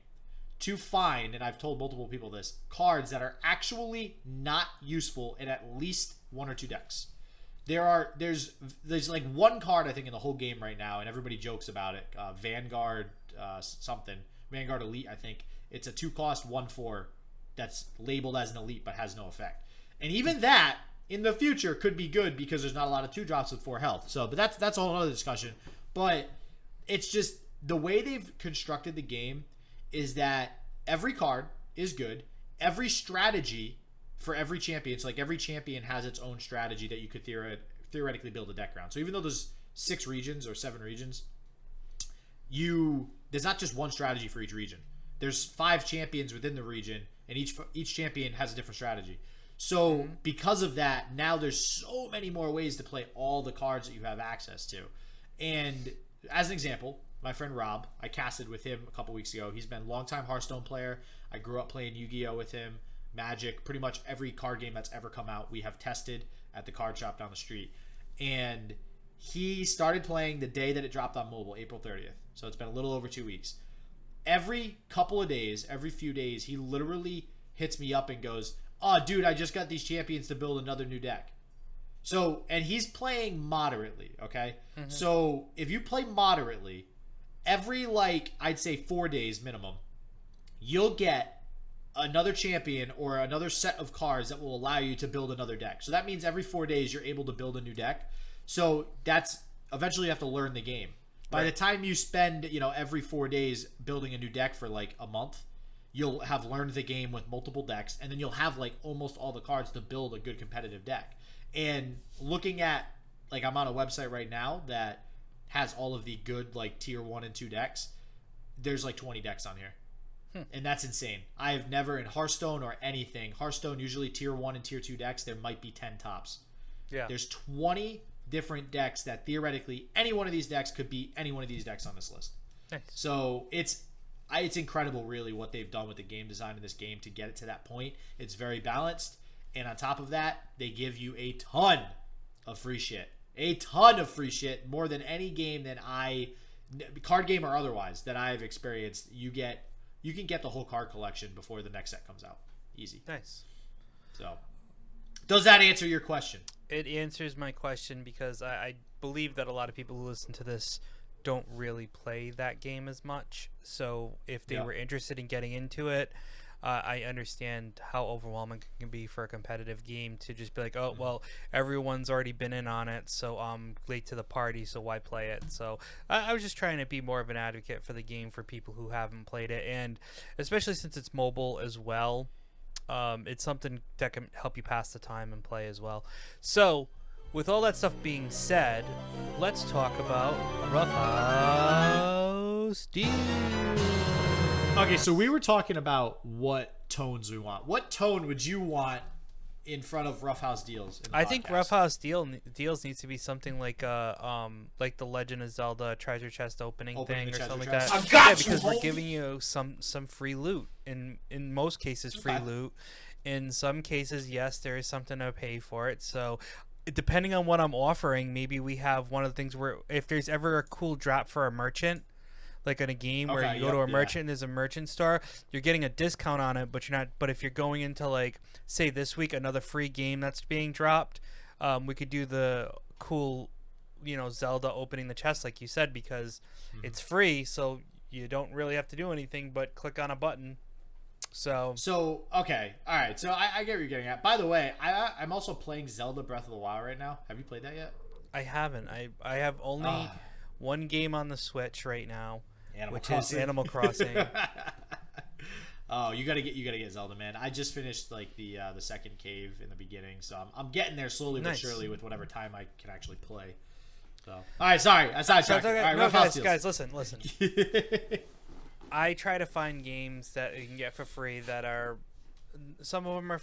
to find, and I've told multiple people this, cards that are actually not useful in at least 1 or 2 decks. There's like one card I think in the whole game right now, and everybody jokes about it. Vanguard Vanguard Elite, I think. It's a 2-cost 1/4 that's labeled as an elite but has no effect. And even that in the future could be good because there's not a lot of 2-drops with 4 health. So, but that's a whole other discussion. But it's just the way they've constructed the game is that every card is good. Every strategy for every champion, so like every champion has its own strategy that you could theoretically build a deck around. So even though there's 6 regions or 7 regions, there's not just one strategy for each region. There's 5 champions within the region, and each champion has a different strategy. So because of that, now there's so many more ways to play all the cards that you have access to. And as an example, my friend Rob, I casted with him a couple weeks ago. He's been a longtime Hearthstone player. I grew up playing Yu-Gi-Oh with him, Magic, pretty much every card game that's ever come out we have tested at the card shop down the street. And he started playing the day that it dropped on mobile, April 30th. So it's been a little over 2 weeks. Every couple of days, every few days, he literally hits me up and goes, oh, dude, I just got these champions to build another new deck. So, and he's playing moderately, okay? So, if you play moderately, every, like, I'd say 4 days minimum, you'll get another champion or another set of cards that will allow you to build another deck. So that means every 4 days you're able to build a new deck. So that's eventually you have to learn the game. By the time you spend, every 4 days building a new deck for like a month, you'll have learned the game with multiple decks, and then you'll have like almost all the cards to build a good competitive deck. And looking at, like, I'm on a website right now that has all of the good, like, tier 1 and 2 decks. There's like 20 decks on here. And that's insane. I have never in Hearthstone or anything. Hearthstone, usually tier 1 and tier 2 decks, there might be 10 tops. Yeah. There's 20 different decks that theoretically any one of these decks could beat any one of these decks on this list. Nice. So it's incredible, really, what they've done with the game design of this game to get it to that point. It's very balanced. And on top of that, they give you a ton of free shit. A ton of free shit. More than any game that card game or otherwise, that I've experienced. You can get the whole card collection before the next set comes out. Easy. Nice. So, does that answer your question? It answers my question because I believe that a lot of people who listen to this don't really play that game as much. So if they were interested in getting into it, I understand how overwhelming it can be for a competitive game to just be like, oh, well, everyone's already been in on it, so I'm late to the party, so why play it? So I was just trying to be more of an advocate for the game for people who haven't played it, and especially since it's mobile as well, it's something that can help you pass the time and play as well. So with all that stuff being said, let's talk about Ruffhouse Deal. Okay, so we were talking about what tones we want. What tone would you want in front of Ruffhouse Deals? I think Ruffhouse Deals needs to be something like the Legend of Zelda treasure chest opening thing or something like that. I've got you, because we're giving you some free loot. In most cases, free loot. In some cases, yes, there is something to pay for it. So depending on what I'm offering, maybe we have one of the things where if there's ever a cool drop for a merchant, like in a game where you go to a merchant and there's a merchant store, you're getting a discount on it, but you're not. But if you're going into, like, say this week, another free game that's being dropped, we could do the cool, Zelda opening the chest, like you said, because it's free, so you don't really have to do anything but click on a button. So okay, all right. So I get what you're getting at. By the way, I'm also playing Zelda Breath of the Wild right now. Have you played that yet? I haven't. I have only one game on the Switch right now. Is Animal Crossing. Oh, you gotta get Zelda, man. I just finished like the second cave in the beginning, so I'm getting there slowly but surely with whatever time I can actually play. So, all right, sorry, I sidetracked. Okay. All right, guys, listen. I try to find games that you can get for free that are, some of them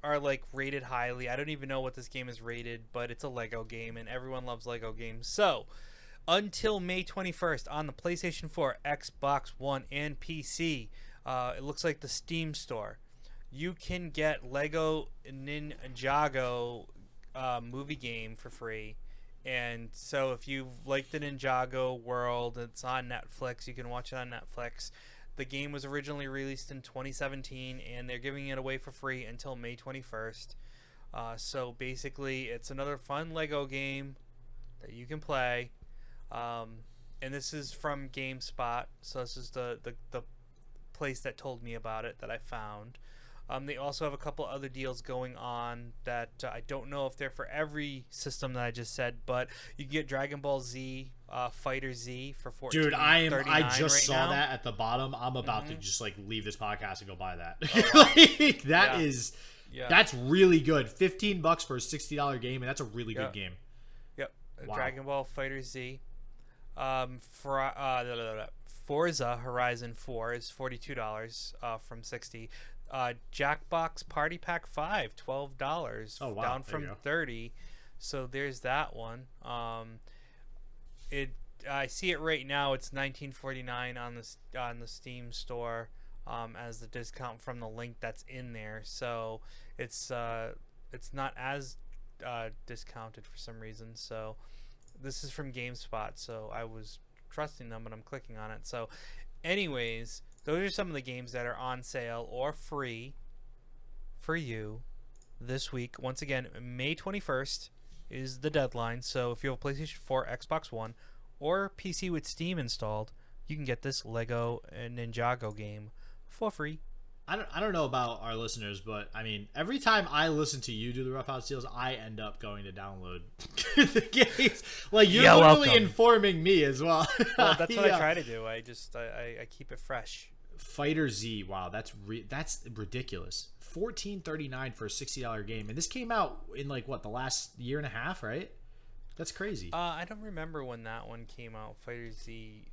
are like rated highly. I don't even know what this game is rated, but it's a Lego game, and everyone loves Lego games. So, until May 21st on the PlayStation 4, Xbox One, and PC, it looks like the Steam store, you can get Lego Ninjago movie game for free. And so if you like the Ninjago world, it's on Netflix. You can watch it on Netflix. The game was originally released in 2017, and they're giving it away for free until May 21st. So basically, it's another fun Lego game that you can play. And this is from GameSpot, so this is the place that told me about it, that I found. They also have a couple other deals going on that I don't know if they're for every system that I just said, but you can get Dragon Ball Z, Fighter Z for $14.39. Dude, I just saw now. That at the bottom. I'm about to just like leave this podcast and go buy that. That's really good. $15 for a $60 game, and that's a really good game. Yep. Wow. Dragon Ball Fighter Z. Forza Horizon 4 is $42 from $60. Jackbox Party Pack 5, $12. Oh, wow. Down from $30. So there's that one. I see it right now. It's $19.49 on the Steam store as the discount from the link that's in there. So it's not as discounted for some reason. So this is from GameSpot. So I was trusting them, but I'm clicking on it. So anyways, those are some of the games that are on sale or free for you this week. Once again, May 21st is the deadline. So if you have a PlayStation 4, Xbox One, or PC with Steam installed, you can get this Lego Ninjago game for free. I don't know about our listeners, but I mean, every time I listen to you do the Ruffhouse deals, I end up going to download the games. Like, you're literally informing me as well. Well, that's what I try to do. I keep it fresh. Fighter Z, wow, that's ridiculous. $14.39 for a $60 game, and this came out in like what, the last year and a half, right? That's crazy. I don't remember when that one came out. Fighter Z,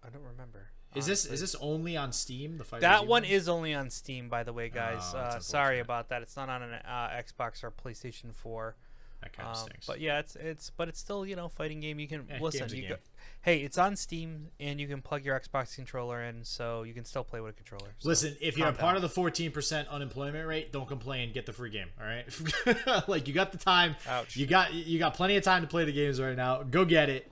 I don't remember. Is this only on Steam? The Fighter that Z one is only on Steam, by the way, guys. Sorry about that. It's not on an Xbox or PlayStation 4. That kind of stinks. But yeah, it's still, fighting game. You can listen. Hey, it's on Steam and you can plug your Xbox controller in, so you can still play with a controller. So listen, if you're a part of the 14% unemployment rate, don't complain. Get the free game. All right, like, you got the time. Ouch. You got plenty of time to play the games right now. Go get it.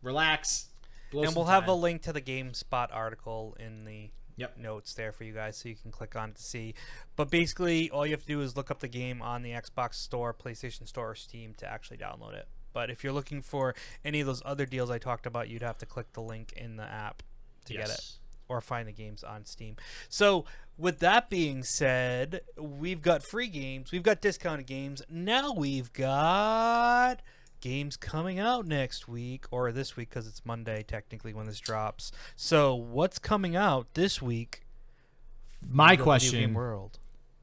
Relax. And we'll have a link to the GameSpot article in the notes there for you guys, so you can click on it to see. But basically, all you have to do is look up the game on the Xbox Store, PlayStation Store, or Steam to actually download it. But if you're looking for any of those other deals I talked about, you'd have to click the link in the app to get it, or find the games on Steam. So with that being said, we've got free games, we've got discounted games, now we've got games coming out next week, or this week because it's Monday technically when this drops. So what's coming out this week? My question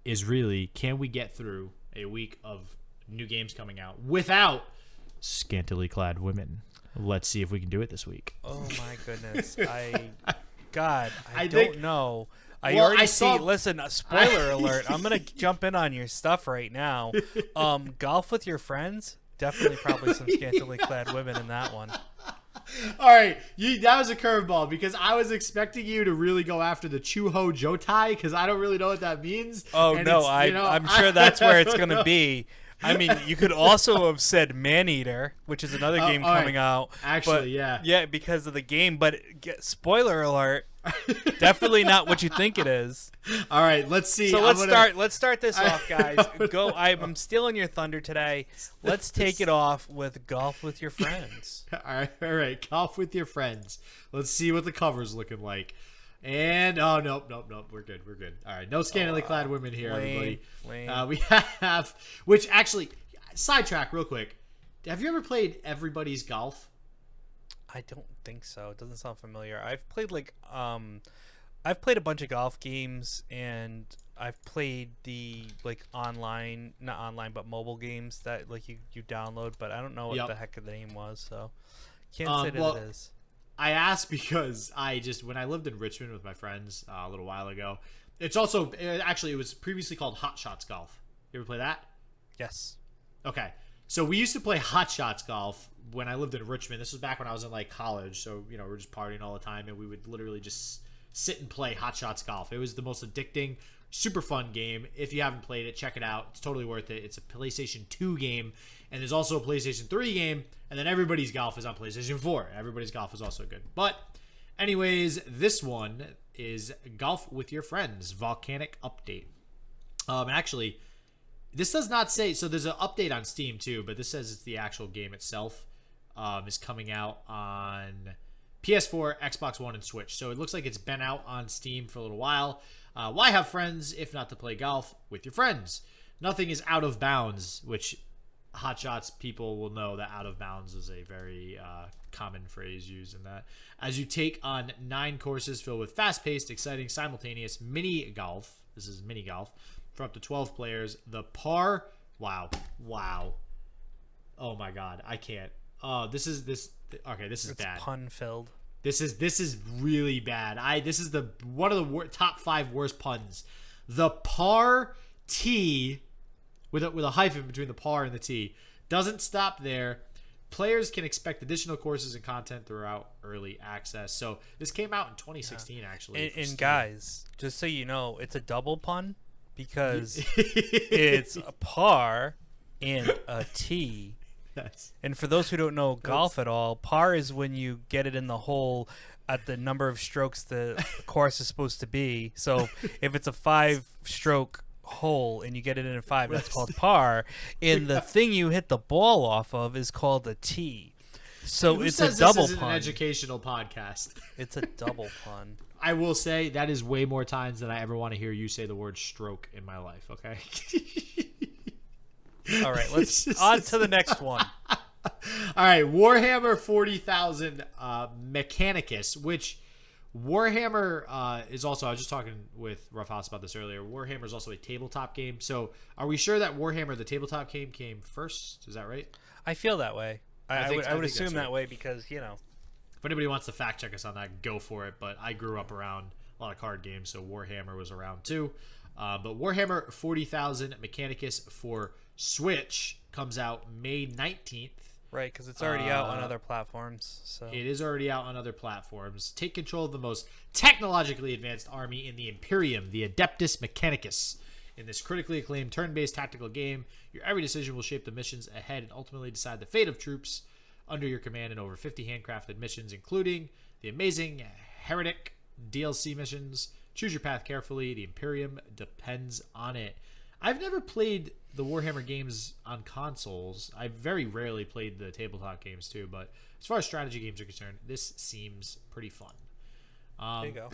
is really, can we get through a week of new games coming out without scantily clad women? Let's see if we can do it this week. Oh my goodness. I don't know. Listen, spoiler alert. I'm going to jump in on your stuff right now. Golf with your friends? Definitely probably some scantily clad women in that one. All right, that was a curveball because I was expecting you to really go after the Chuho Jotai because I don't really know what that means. Oh, no, I'm sure that's where it's going to be. I mean, you could also have said Maneater, which is another game coming out. Actually, Yeah, because of the game. But spoiler alert, definitely not what you think it is. All right, let's see. So let's start this off, guys. I'm stealing your thunder today. Let's take it off with Golf with Your Friends. All right, Golf with Your Friends. Let's see what the cover's looking like. And nope, we're good. All right, no scantily clad women here, everybody. We have, which actually, sidetrack real quick. Have you ever played Everybody's Golf? I don't think so. It doesn't sound familiar. I've played I've played a bunch of golf games, and I've played the not online, but mobile games that you download. But I don't know what the heck the name was, so can't say that it is. I asked because when I lived in Richmond with my friends a little while ago, it was previously called Hot Shots Golf. You ever play that? Yes. Okay. So we used to play Hot Shots Golf when I lived in Richmond. This was back when I was in college. So, we're just partying all the time, and we would literally just sit and play Hot Shots Golf. It was the most addicting, super fun game. If you haven't played it, check it out. It's totally worth it. It's a PlayStation 2 game, and there's also a PlayStation 3 game, and then Everybody's Golf is on PlayStation 4. Everybody's Golf is also good. But anyways, this one is Golf with Your Friends, Volcanic Update. Actually, this does not say, so there's an update on Steam too, but this says it's the actual game itself is coming out on PS4, Xbox One, and Switch. So it looks like it's been out on Steam for a little while. Why have friends if not to play golf with your friends? Nothing is out of bounds, which Hot Shots people will know that out of bounds is a very common phrase used in that. As you take on 9 courses filled with fast-paced, exciting, simultaneous mini golf. This is mini golf for up to 12 players. The par, wow. Oh my God, I can't. This is bad. Pun filled. This is really bad. This is one of the top 5 worst puns. The par tee with a hyphen between the par and the tee doesn't stop there. Players can expect additional courses and content throughout early access. So this came out in 2016, actually. And guys, just so you know, it's a double pun because it's a par and a tee. Yes. And for those who don't know golf at all, par is when you get it in the hole at the number of strokes the course is supposed to be. So if it's a 5-stroke hole and you get it in a 5, that's called par. And the thing you hit the ball off of is called a tee. So it's a double this isn't pun. an educational podcast. It's a double pun. I will say that is way more times than I ever want to hear you say the word stroke in my life, okay? All right, let's on to the next one. All right, Warhammer 40,000 Mechanicus, which Warhammer is also, I was just talking with Ruffhouse about this earlier, Warhammer is also a tabletop game. So are we sure that Warhammer, the tabletop game, came first? Is that right? I feel that way. I would assume that right. way because, you know. If anybody wants to fact check us on that, go for it. But I grew up around a lot of card games, so Warhammer was around too. But Warhammer 40,000 Mechanicus for Switch comes out May 19th. Right, because it's already out on other platforms. So it is already out on other platforms. Take control of the most technologically advanced army in the Imperium, the Adeptus Mechanicus. In this critically acclaimed turn-based tactical game, your every decision will shape the missions ahead and ultimately decide the fate of troops under your command in over 50 handcrafted missions, including the amazing Heretic DLC missions. Choose your path carefully. The Imperium depends on it. I've never played the Warhammer games on consoles. I very rarely played the tabletop games too, but as far as strategy games are concerned, this seems pretty fun. there you go.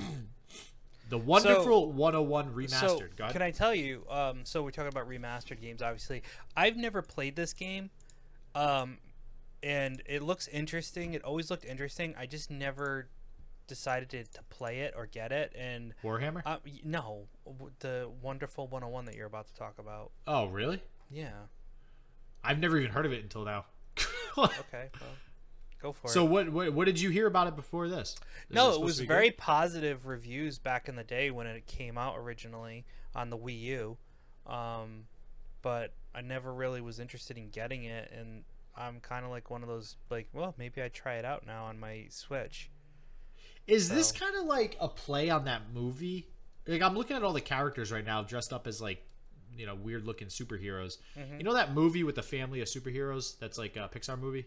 The wonderful 101 remastered. So, can I tell you, so we're talking about remastered games, obviously. I've never played this game, and it looks interesting. It always looked interesting. I just never decided to play it or get it. And Warhammer? No, the wonderful 101 that you're about to talk about. Oh, really? Yeah. I've never even heard of it until now. Okay, well, go for it. So what did you hear about it before this? No, it was very positive reviews back in the day when it came out originally on the Wii U, but I never really was interested in getting it, and I'm kind of like one of those, like, well, maybe I try it out now on my Switch. Is this kind of like a play on that movie? Like, I'm looking at all the characters right now dressed up as, like, you know, weird looking superheroes. Mm-hmm. You know that movie with the family of superheroes that's like a Pixar movie?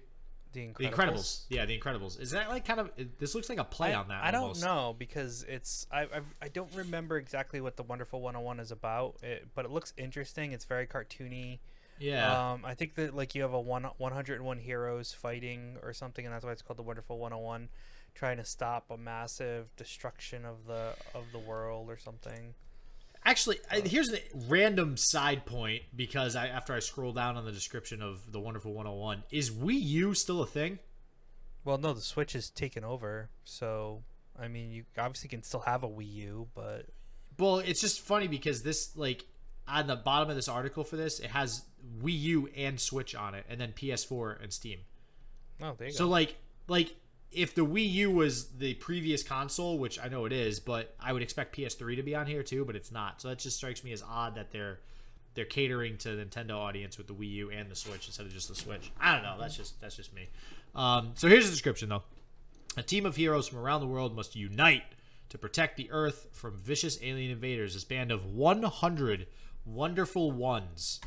The Incredibles. Yeah, The Incredibles. Is that like kind of, this looks like a play on that? I don't know, because it's I don't remember exactly what the Wonderful 101 is about, but it looks interesting. It's very cartoony. Yeah. I think that, like, you have a 101 heroes fighting or something, and that's why it's called the Wonderful 101, trying to stop a massive destruction of the world or something. Actually, here's the random side point, because after I scroll down on the description of the Wonderful 101, is Wii U still a thing? Well, no, the Switch is taken over, so I mean, you obviously can still have a Wii U, but well, it's just funny because this, like, on the bottom of this article for this, it has Wii U and Switch on it, and then PS4 and Steam. Oh, there you go. So like if the Wii U was the previous console, which I know it is, but I would expect PS3 to be on here too, but it's not. So that just strikes me as odd that they're catering to the Nintendo audience with the Wii U and the Switch instead of just the Switch. I don't know. That's just me. So here's the description though. A team of heroes from around the world must unite to protect the Earth from vicious alien invaders. This band of 100 wonderful ones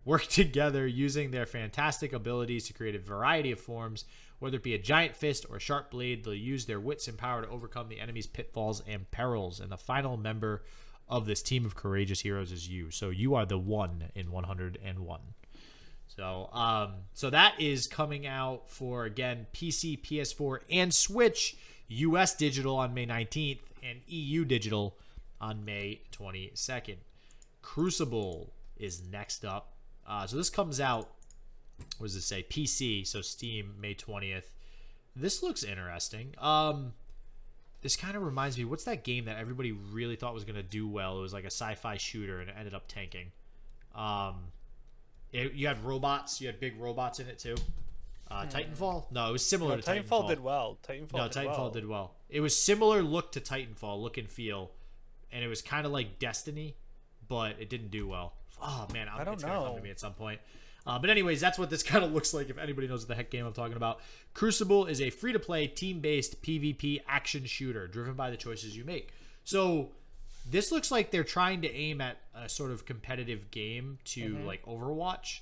work together using their fantastic abilities to create a variety of forms. Whether it be a giant fist or a sharp blade, they'll use their wits and power to overcome the enemy's pitfalls and perils. And the final member of this team of courageous heroes is you. So you are the one in 101. So that is coming out for, again, PC, PS4, and Switch. US digital on May 19th and EU digital on May 22nd. Crucible is next up. So this comes out, what does it say? PC, so Steam, May 20th. This looks interesting. This kind of reminds me, what's that game that everybody really thought was going to do well? It was like a sci-fi shooter, and it ended up tanking. You had robots. You had big robots in it, too. Titanfall? No, it was similar to Titanfall. Titanfall did well. Titanfall did well. It was similar look to Titanfall, look and feel. And it was kind of like Destiny, but it didn't do well. Oh, man, I don't it's know. going to come to me at some point. But anyways, that's what this kind of looks like if anybody knows what the heck game I'm talking about. Crucible is a free-to-play, team-based PvP action shooter driven by the choices you make. So this looks like they're trying to aim at a sort of competitive game to like Overwatch.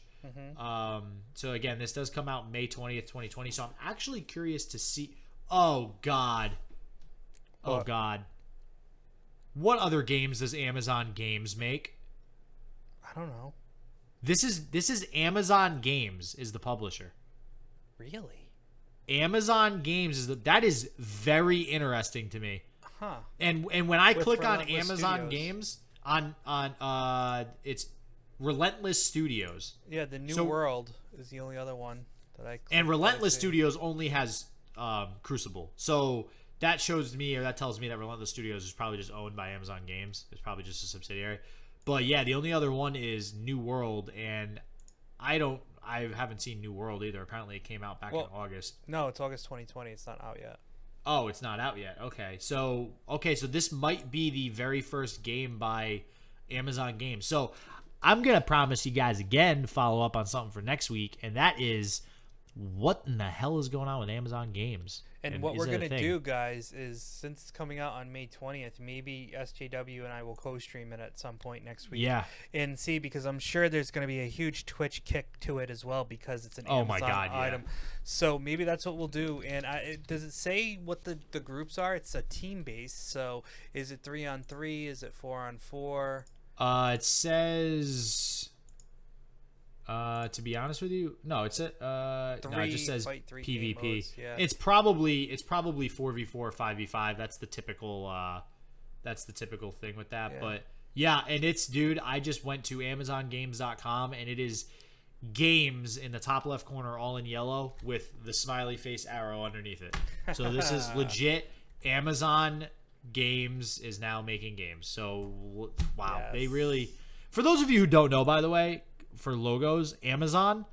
So again, this does come out May 20th, 2020. So I'm actually curious to see. Oh, God. Oh, God. What other games does Amazon Games make? I don't know. This is Amazon Games is the publisher. Really? Amazon Games that is very interesting to me. Huh. And when I click on Relentless Amazon Studios. Games on it's Relentless Studios. Yeah, the New World is the only other one that I. And Relentless Studios only has Crucible. So that shows me, or that tells me that Relentless Studios is probably just owned by Amazon Games. It's probably just a subsidiary. But yeah, the only other one is New World, and I haven't seen New World either. Apparently it came out back in August. No, it's August 2020. It's not out yet. Oh, it's not out yet. Okay. So this might be the very first game by Amazon Games. So I'm going to promise you guys again to follow up on something for next week, and that is what in the hell is going on with Amazon Games? And what we're going to do, guys, is since it's coming out on May 20th, maybe SJW and I will co-stream it at some point next week. Yeah. And see, because I'm sure there's going to be a huge Twitch kick to it as well because it's an Amazon item. So maybe that's what we'll do. And does it say what the groups are? It's a team-based. So is it 3-on-3? Is it 4-on-4? It says... to be honest with you, no, it just says PvP. Yeah. It's probably 4v4 or 5v5. That's the typical thing with that. Yeah. But yeah, and it's, dude, I just went to amazongames.com and it is games in the top left corner all in yellow with the smiley face arrow underneath it. So this is legit. Amazon Games is now making games. So wow, yes. They really, for those of you who don't know, by the way, for logos, Amazon,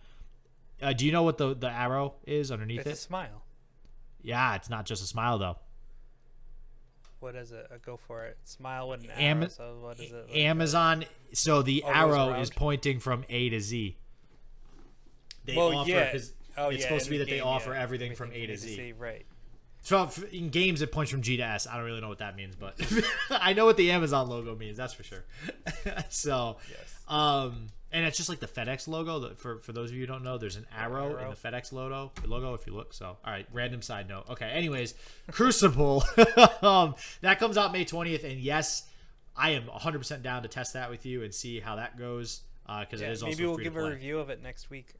do you know what the arrow is underneath it? It's a smile. Yeah, it's not just a smile though. What is it? Go for it. Smile with an arrow. So what is it? Amazon. So the arrow is pointing from A to Z. They offer, because it's supposed to be that they offer everything from A to Z. Right. So in games, it points from G to S. I don't really know what that means, but I know what the Amazon logo means. That's for sure. So, yes. And it's just like the FedEx logo. For those of you who don't know, there's an arrow in the FedEx logo if you look. So, all right, random side note. Okay, anyways, Crucible. That comes out May 20th. And yes, I am 100% down to test that with you and see how that goes. Because it is also maybe we'll free give to play. a review of it next week.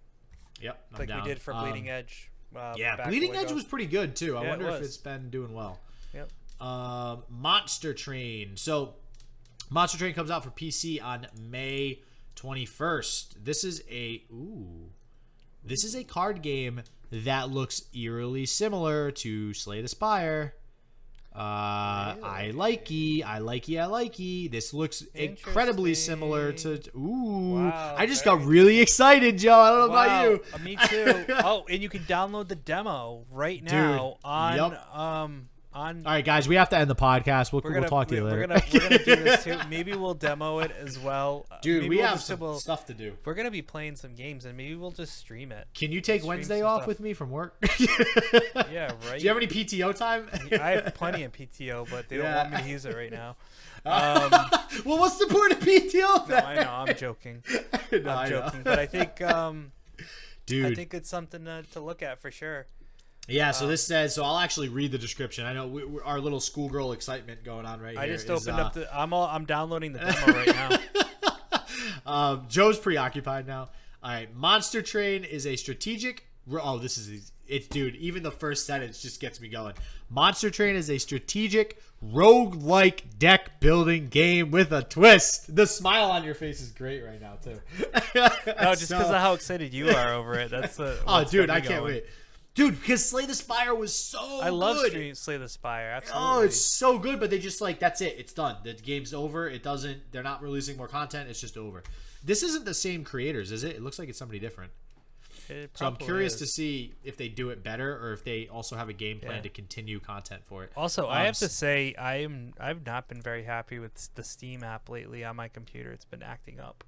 Yep, I'm like down. We did for Bleeding Edge. Bleeding Edge was pretty good, too. I wonder if it's been doing well. Yep. Monster Train. So, Monster Train comes out for PC on May 21st. This is a card game that looks eerily similar to Slay the Spire. Really? I likey. This looks incredibly similar to. Wow, I just got really excited, Joe. I don't know about you. Me too. Oh, and you can download the demo right now on. All right, guys, we have to end the podcast. We'll talk to you later. We're gonna do this too. Maybe we'll demo it as well. Dude, we have some stuff to do. We're gonna be playing some games, and maybe we'll just stream it. Can you take Wednesday off with me from work? Yeah, right. Do you have any PTO time? I have plenty of PTO, but they don't want me to use it right now. Well, what's the point of PTO then? No, I know. I'm joking. I'm joking, but I think, dude, I think it's something to look at for sure. Yeah, so this says, so I'll actually read the description. I know our little schoolgirl excitement going on right here. I just opened up I'm downloading the demo right now. Joe's preoccupied now. All right, Monster Train is a strategic. Oh, dude, even the first sentence just gets me going. Monster Train is a strategic roguelike deck building game with a twist. The smile on your face is great right now, too. No, just because of how excited you are over it. That's oh, dude, I can't wait. Dude, because Slay the Spire was so good. I love Slay the Spire. Absolutely. Oh, it's so good, but they just that's it. It's done. The game's over. They're not releasing more content. It's just over. This isn't the same creators, is it? It looks like it's somebody different. So I'm curious to see if they do it better or if they also have a game plan to continue content for it. Also, I have to say I've not been very happy with the Steam app lately on my computer. It's been acting up.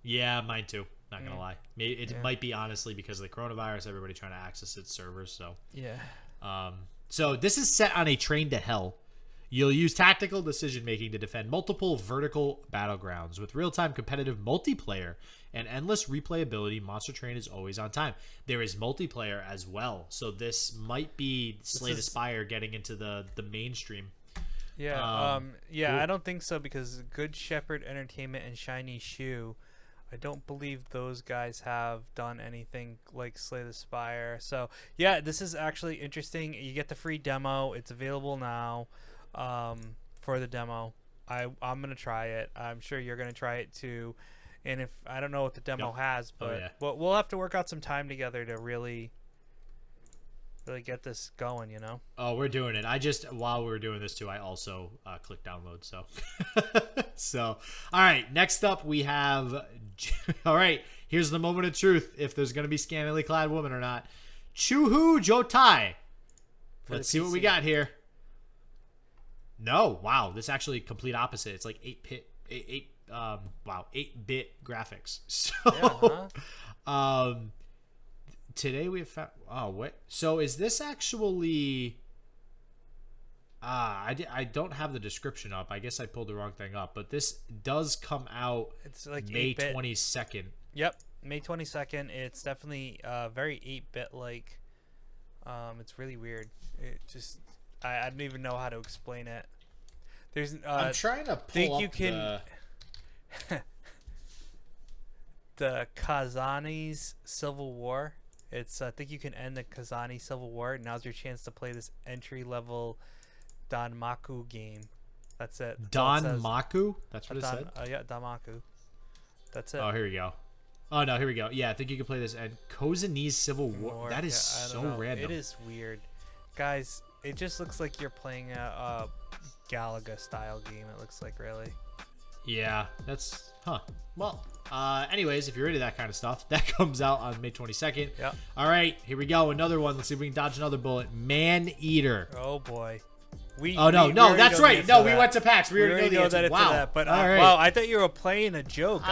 Yeah, mine too. Not gonna lie. Maybe it might be honestly because of the coronavirus. Everybody trying to access its servers. So yeah. So this is set on a train to hell. You'll use tactical decision making to defend multiple vertical battlegrounds with real-time competitive multiplayer and endless replayability. Monster Train is always on time. There is multiplayer as well, so this might be Slay the Spire getting into the mainstream. Yeah. Cool. I don't think so because Good Shepherd Entertainment and Shiny Shoe I don't believe those guys have done anything like Slay the Spire. So yeah, this is actually interesting. You get the free demo. It's available now for the demo. I'm gonna try it. I'm sure you're gonna try it too. And if I don't know what the demo has, but we'll have to work out some time together to really get this going, you know? Oh, we're doing it. While we were doing this too, I also clicked download. So, so, all right. Next up, we have, all right, here's the moment of truth. If there's going to be scantily clad woman or not. Chuhu Jotai. Let's see what we got here. No. Wow. This actually complete opposite. It's like 8-bit graphics. So, today we have found. Oh, what? So is this actually? I don't have the description up. I guess I pulled the wrong thing up. But this does come out. It's like May 22nd. Yep, May 22nd. It's definitely very 8-bit like. It's really weird. It just I don't even know how to explain it. There's. I'm trying to pull up the Kazani's Civil War. It's I think you can end the Kazani Civil War. Now's your chance to play this entry-level Danmaku game. That's it. Danmaku? That's what it said? Yeah, Danmaku. That's it. Oh, here we go. Oh, no, here we go. Yeah, I think you can play this. And Kozani's Civil War. That is so random. It is weird. Guys, it just looks like you're playing a Galaga-style game, it looks like, really. Yeah, that's... Huh. Well, anyways, if you're into that kind of stuff, that comes out on May 22nd. Yep. All right, here we go. Another one. Let's see if we can dodge another bullet. Man-Eater. Oh, boy. No, that's right. No, we went to PAX. We already know the answer. Wow. That, but, wow, I thought you were playing a joke.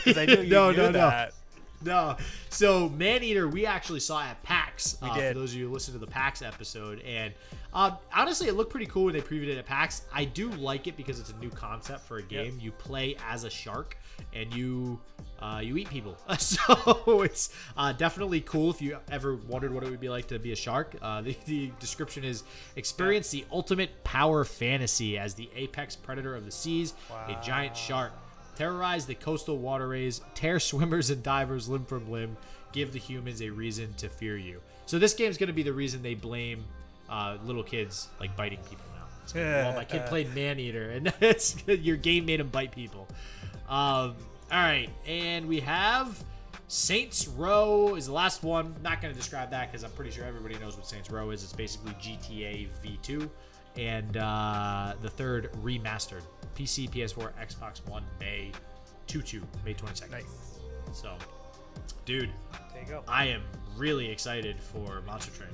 Because I knew you knew that. No. So, Man-Eater, we actually saw at PAX. We did. For those of you who listened to the PAX episode. And honestly, it looked pretty cool when they previewed it at PAX. I do like it because it's a new concept for a game. Yep. You play as a shark, and you eat people. So, it's definitely cool if you ever wondered what it would be like to be a shark. The description is, experience the ultimate power fantasy as the apex predator of the seas, a giant shark. Terrorize the coastal waterways, tear swimmers and divers limb from limb, give the humans a reason to fear you. So this game's going to be the reason they blame little kids like biting people now. It's gonna be, well, my kid played Man-Eater, and your game made him bite people. All right, and we have Saints Row is the last one. Not going to describe that because I'm pretty sure everybody knows what Saints Row is. It's basically GTA V2, and the third remastered. PC, PS4, Xbox One, May 22nd. Nice. So, dude, there you go. I am really excited for Monster Train.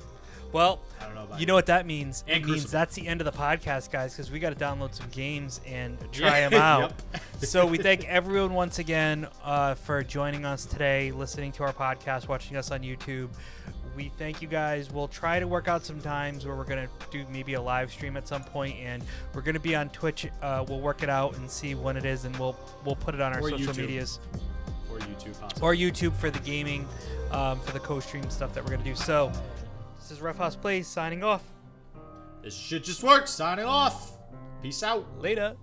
Well, I don't know about you know what that means? And it means Crucible. that's the end of the podcast, guys, because we got to download some games and try them out. So we thank everyone once again for joining us today, listening to our podcast, watching us on YouTube. We thank you guys. We'll try to work out some times where we're going to do maybe a live stream at some point, and we're going to be on Twitch. We'll work it out and see when it is, and we'll put it on our social medias. Or YouTube, possibly. Or YouTube for the gaming, for the co-stream stuff that we're going to do. So this is Ruffhouse Plays signing off. This shit just works. Signing off. Peace out. Later.